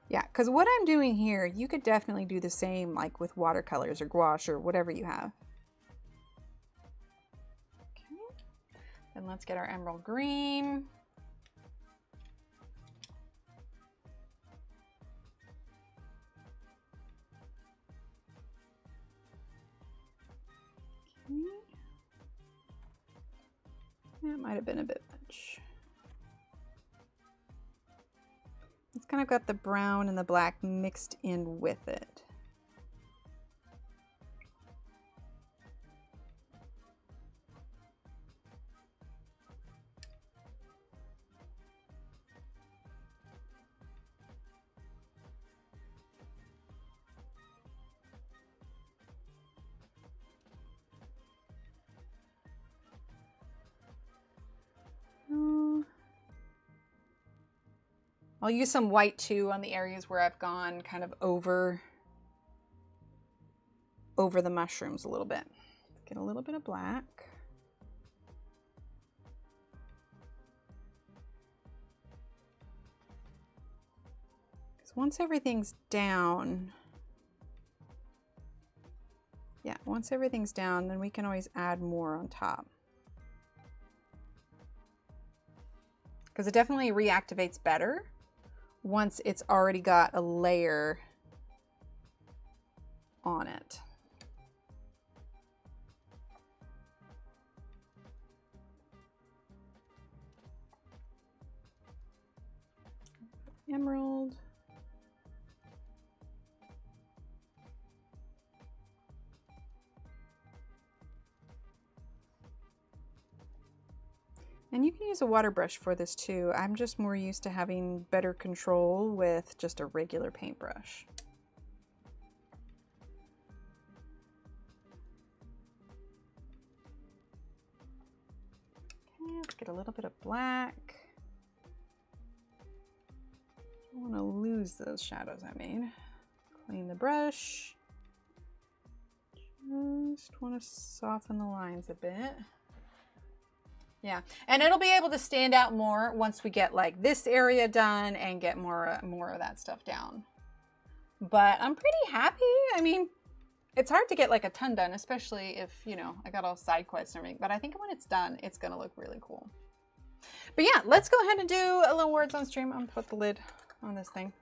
Yeah, because what I'm doing here, you could definitely do the same like with watercolors or gouache or whatever you have. Okay, then let's get our emerald green. Okay. That might have been a bit much. It's kind of got the brown and the black mixed in with it. I'll use some white too on the areas where I've gone kind of over the mushrooms a little bit. Get a little bit of black. Because once everything's down, yeah, once everything's down, then we can always add more on top. Because it definitely reactivates better once it's already got a layer on it. Emerald. And you can use a water brush for this too. I'm just more used to having better control with just a regular paintbrush. Okay, let's get a little bit of black. I don't want to lose those shadows I made. Clean the brush. Just want to soften the lines a bit. Yeah, and it'll be able to stand out more once we get like this area done and get more of that stuff down. But I'm pretty happy. I mean, it's hard to get like a ton done, especially if, you know, I got all side quests and everything. But I think when it's done, it's going to look really cool. But yeah, let's go ahead and do a little words on stream. I'm going to put the lid on this thing.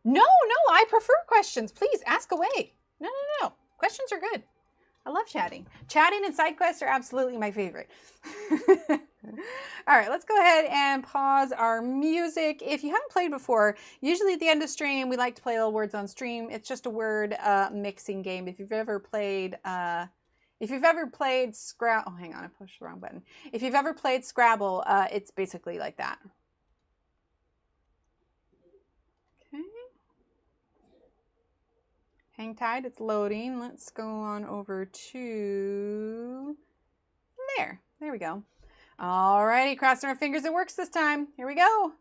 No, I prefer questions. Please ask away. No. Questions are good. I love chatting. Chatting and side quests are absolutely my favorite. All right, let's go ahead and pause our music. If you haven't played before, usually at the end of stream, we like to play little words on stream. It's just a word mixing game. If you've ever played Scrabble, oh, hang on, I pushed the wrong button. If you've ever played Scrabble, it's basically like that. Okay. Hang tight, it's loading. Let's go on over to there. There we go. Alrighty, crossing our fingers it works this time. Here we go.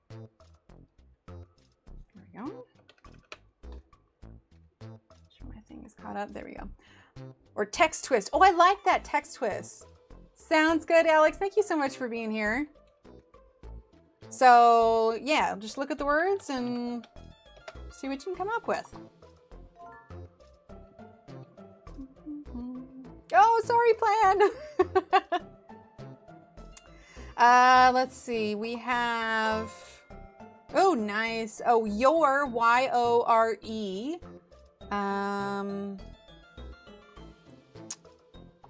There we go. Sure my thing is caught up. There we go. Or text twist. Oh, I like that text twist. Sounds good, Alex. Thank you so much for being here. So yeah, just look at the words and see what you can come up with. Oh, sorry, plan. Let's see. We have, oh, nice. Oh, your, Y-O-R-E.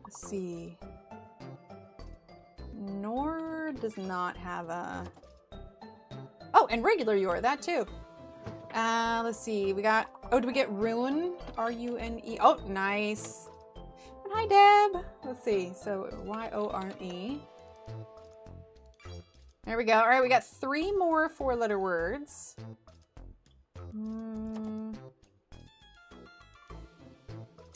Let's see. Nor does not have a, oh, and regular your, that too. Let's see. We got, oh, do we get Rune? R-U-N-E. Oh, nice. Hi, Deb. Let's see. So Y-O-R-E. There we go. All right, we got 3 more 4-letter words.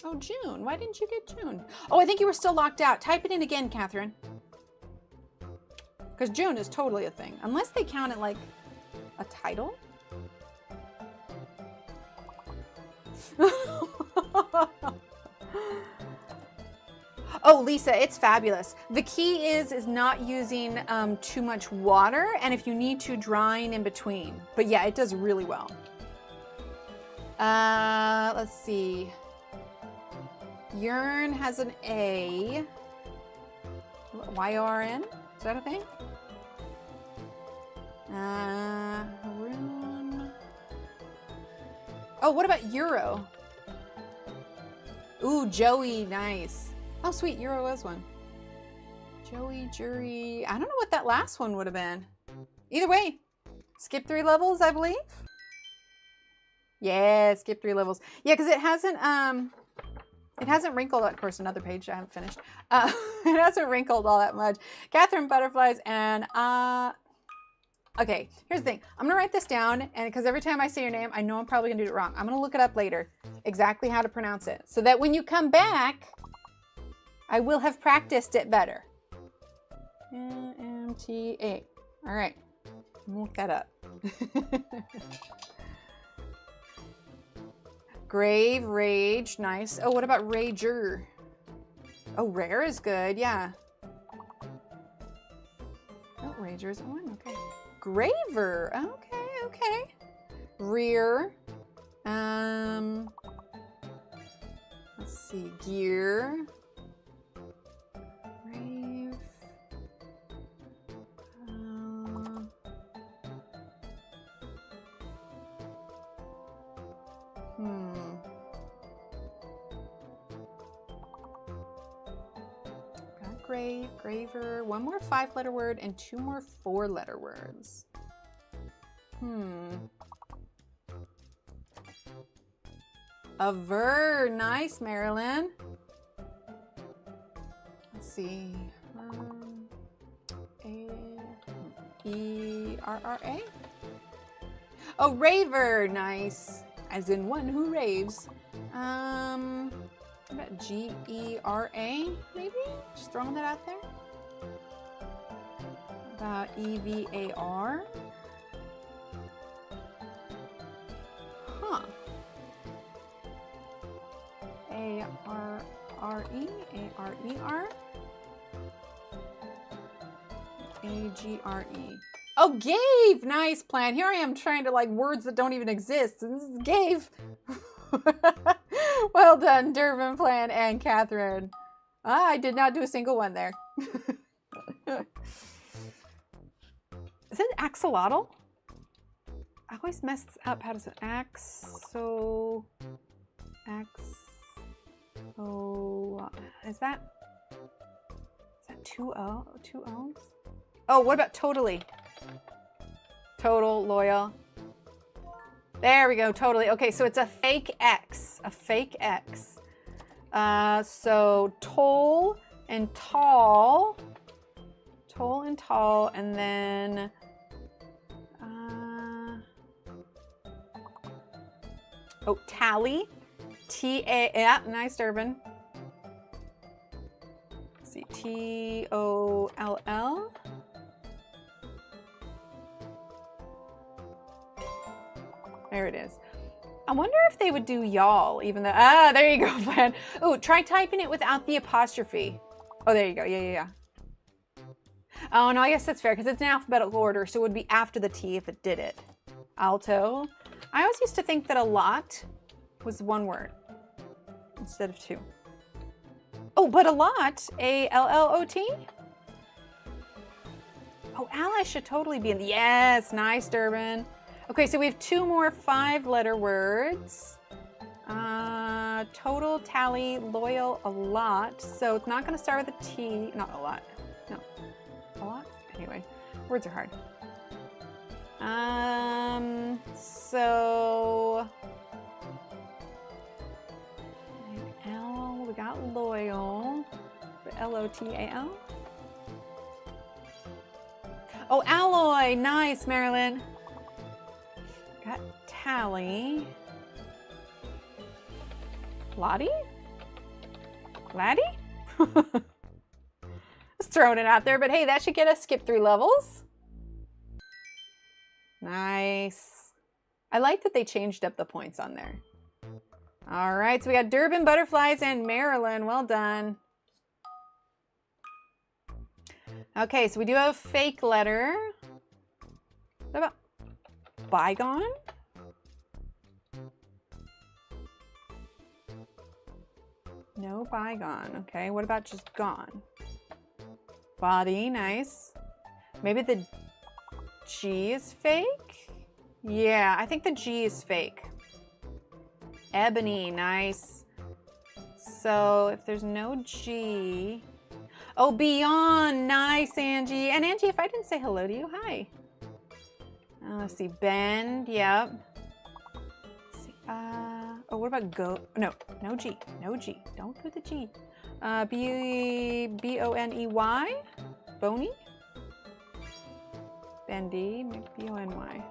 Oh, June. Why didn't you get June? Oh, I think you were still locked out. Type it in again, Catherine. Because June is totally a thing. Unless they count it like a title. Oh, Lisa, it's fabulous. The key is not using too much water, and if you need to, drying in between. But yeah, it does really well. Let's see. Yearn has an A. Y-O-R-N? Is that a thing? Rune. Oh, what about Euro? Ooh, Joey, nice. Oh, sweet, Euro was one. Joey, Jury. I don't know what that last one would have been. Either way, skip 3 levels, I believe. Yeah, skip 3 levels. Yeah, because it hasn't wrinkled. Of course, another page I haven't finished. It hasn't wrinkled all that much. Catherine Butterflies and okay, here's the thing. I'm gonna write this down, and because every time I say your name, I know I'm probably gonna do it wrong. I'm gonna look it up later, exactly how to pronounce it, so that when you come back, I will have practiced it better. M-T-A. All right, look that up. Grave, Rage, nice. Oh, what about Rager? Oh, Rare is good, yeah. Oh, Rager is one, okay. Graver, okay, okay. Rear. Let's see, Gear. Grave. Got grave, graver, 1 more 5-letter word and 2 more 4-letter words. Aver, nice, Marilyn. Let's see. A-E-R-R-A? Oh, raver, nice. As in one who raves. What about G-E-R-A, maybe? Just throwing that out there. About E-V-A-R. Huh. A-R-R-E, A-R-E-R, A-G-R-E. Oh, Gave! Nice plan. Here I am trying to like words that don't even exist. This is Gave. Well done, Durbin Plan and Catherine. Ah, I did not do a single one there. Is it axolotl? I always mess up. How does it is that two O's? Oh, what about totally? Total, loyal. There we go, totally. Okay, so it's a fake X, so toll and tall, and then oh, tally, T-A, yeah, nice, Durbin. Let's see, T-O-L-L. There it is. I wonder if they would do y'all, even though, there you go, Plan. Oh, try typing it without the apostrophe. Oh, there you go, yeah. Oh, no, I guess that's fair, because it's in alphabetical order, so it would be after the T if it did it. Alto. I always used to think that a lot was one word instead of two. Oh, but a lot, A-L-L-O-T? Oh, ally should totally be in the, yes, nice, Durbin. Okay, so we have two more 5-letter words. Total, tally, loyal, a lot. So it's not gonna start with a T, not a lot, no, a lot? Anyway, words are hard. So, L, we got loyal, L-O-T-A-L. Oh, alloy, nice, Marilyn. Got tally. Lottie? Laddie? Just throwing it out there, but hey, that should get us skip 3 levels. Nice. I like that they changed up the points on there. All right, so we got Durbin, Butterflies, and Marilyn. Well done. Okay, so we do have a fake letter. What about bygone? No bygone. Okay, what about just gone? Body, nice. Maybe the G is fake? Yeah, I think the G is fake. Ebony, nice. So if there's no G, oh, beyond, nice, Angie. And Angie, if I didn't say hello to you, hi. Let's see, bend, yep. Let's see, oh, what about go? No, no G, no G. Don't do the G. B-O-N-E-Y, bony. Bendy, B-O-N-Y.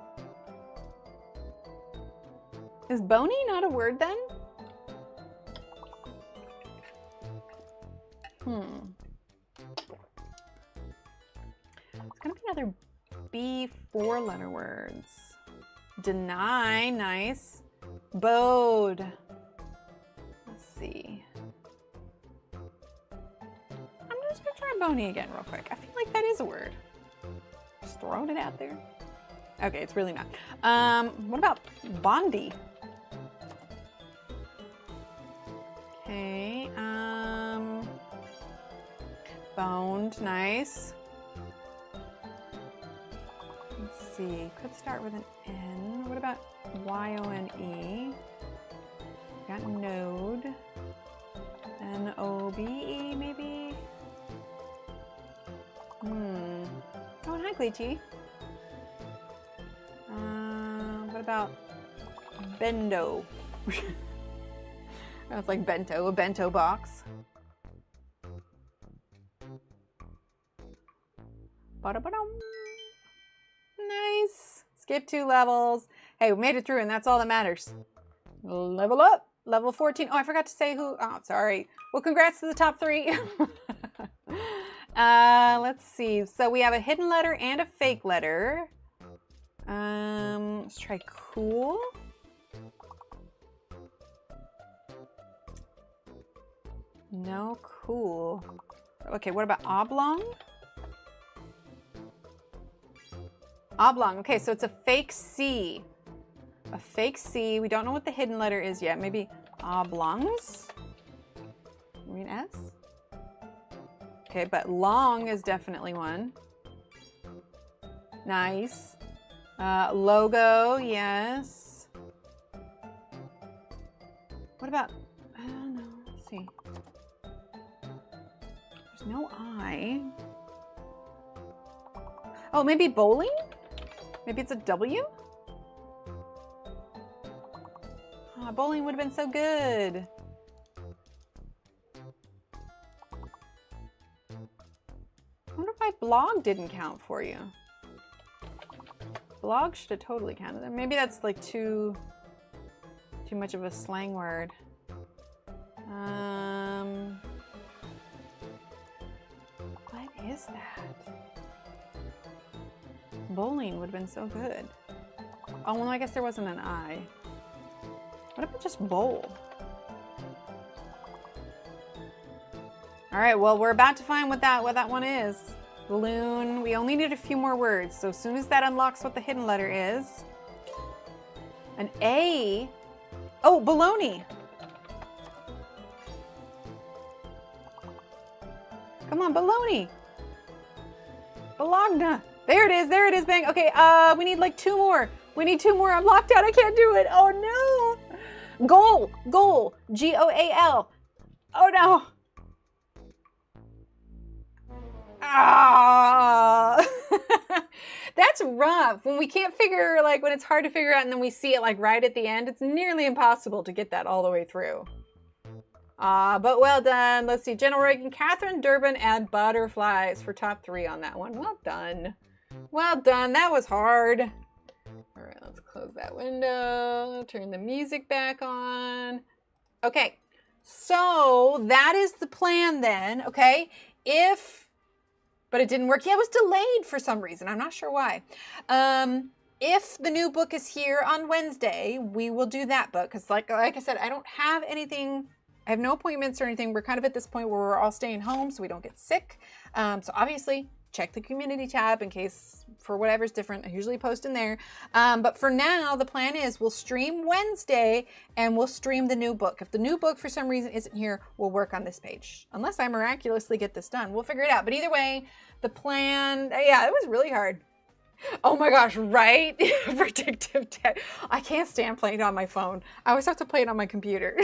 Is bony not a word then? It's gonna be another B 4-letter words. Deny, nice. Bode. Let's see. I'm just gonna try bony again real quick. I feel like that is a word. Just throwing it out there. Okay, it's really not. What about bondy? Okay, boned, nice. Let's see, could start with an N. What about Y-O-N-E? Got node. N-O-B-E, maybe? Oh, hi, Gleechy. What about bendo? That's like bento, a bento box. Ba-da-ba-dum. Nice. Skip 2 levels. Hey, we made it through, and that's all that matters. Level up. Level 14. Oh, I forgot to say who. Oh, sorry. Well, congrats to the top 3. Let's see. So we have a hidden letter and a fake letter. Let's try cool. No, cool. Okay, what about oblong? Oblong. Okay, so it's a fake C. A fake C. We don't know what the hidden letter is yet. Maybe oblongs? You mean S? Okay, but long is definitely one. Nice. Logo, yes. What about, I don't know, let's see. There's no I. Oh, maybe bowling? Maybe it's a W? Oh, bowling would have been so good. I wonder why blog didn't count for you. Blog should have totally counted. Maybe that's like too much of a slang word. What is that? Bowling would have been so good. Oh, well, I guess there wasn't an I. What about just bowl? All right, well, we're about to find what that one is. Balloon. We only need a few more words. So as soon as that unlocks what the hidden letter is. An A. Oh, baloney. Come on, baloney. Bologna. There it is. There it is. Bang. Okay, we need like 2 more. We need 2 more. I'm locked out. I can't do it. Oh, no. Goal. Goal. G-O-A-L. Oh, no. Ah, that's rough. When we can't figure, like when it's hard to figure out and then we see it like right at the end, it's nearly impossible to get that all the way through. But well done. Let's see. Jenna Reagan, Catherine Durbin, and butterflies for top 3 on that one. Well done. Well done. That was hard. All right, let's close that window. Turn the music back on. Okay, so that is the plan then. Okay, but it didn't work. Yeah, it was delayed for some reason. I'm not sure why. If the new book is here on Wednesday, we will do that book. Because like I said, I don't have anything. I have no appointments or anything. We're kind of at this point where we're all staying home so we don't get sick. So obviously, check the community tab in case for whatever's different. I usually post in there. But for now, the plan is we'll stream Wednesday and we'll stream the new book. If the new book for some reason isn't here, we'll work on this page. Unless I miraculously get this done. We'll figure it out. But either way, the plan, yeah, it was really hard. Oh my gosh, right? Predictive text. I can't stand playing it on my phone. I always have to play it on my computer.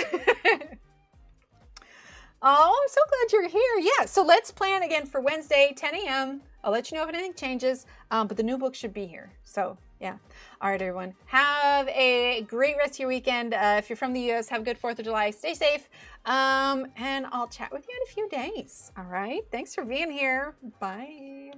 Oh, I'm so glad you're here. Yeah, so let's plan again for Wednesday, 10 a.m. I'll let you know if anything changes, but the new book should be here. So, yeah. All right, everyone. Have a great rest of your weekend. If you're from the U.S., have a good 4th of July. Stay safe, and I'll chat with you in a few days. All right? Thanks for being here. Bye.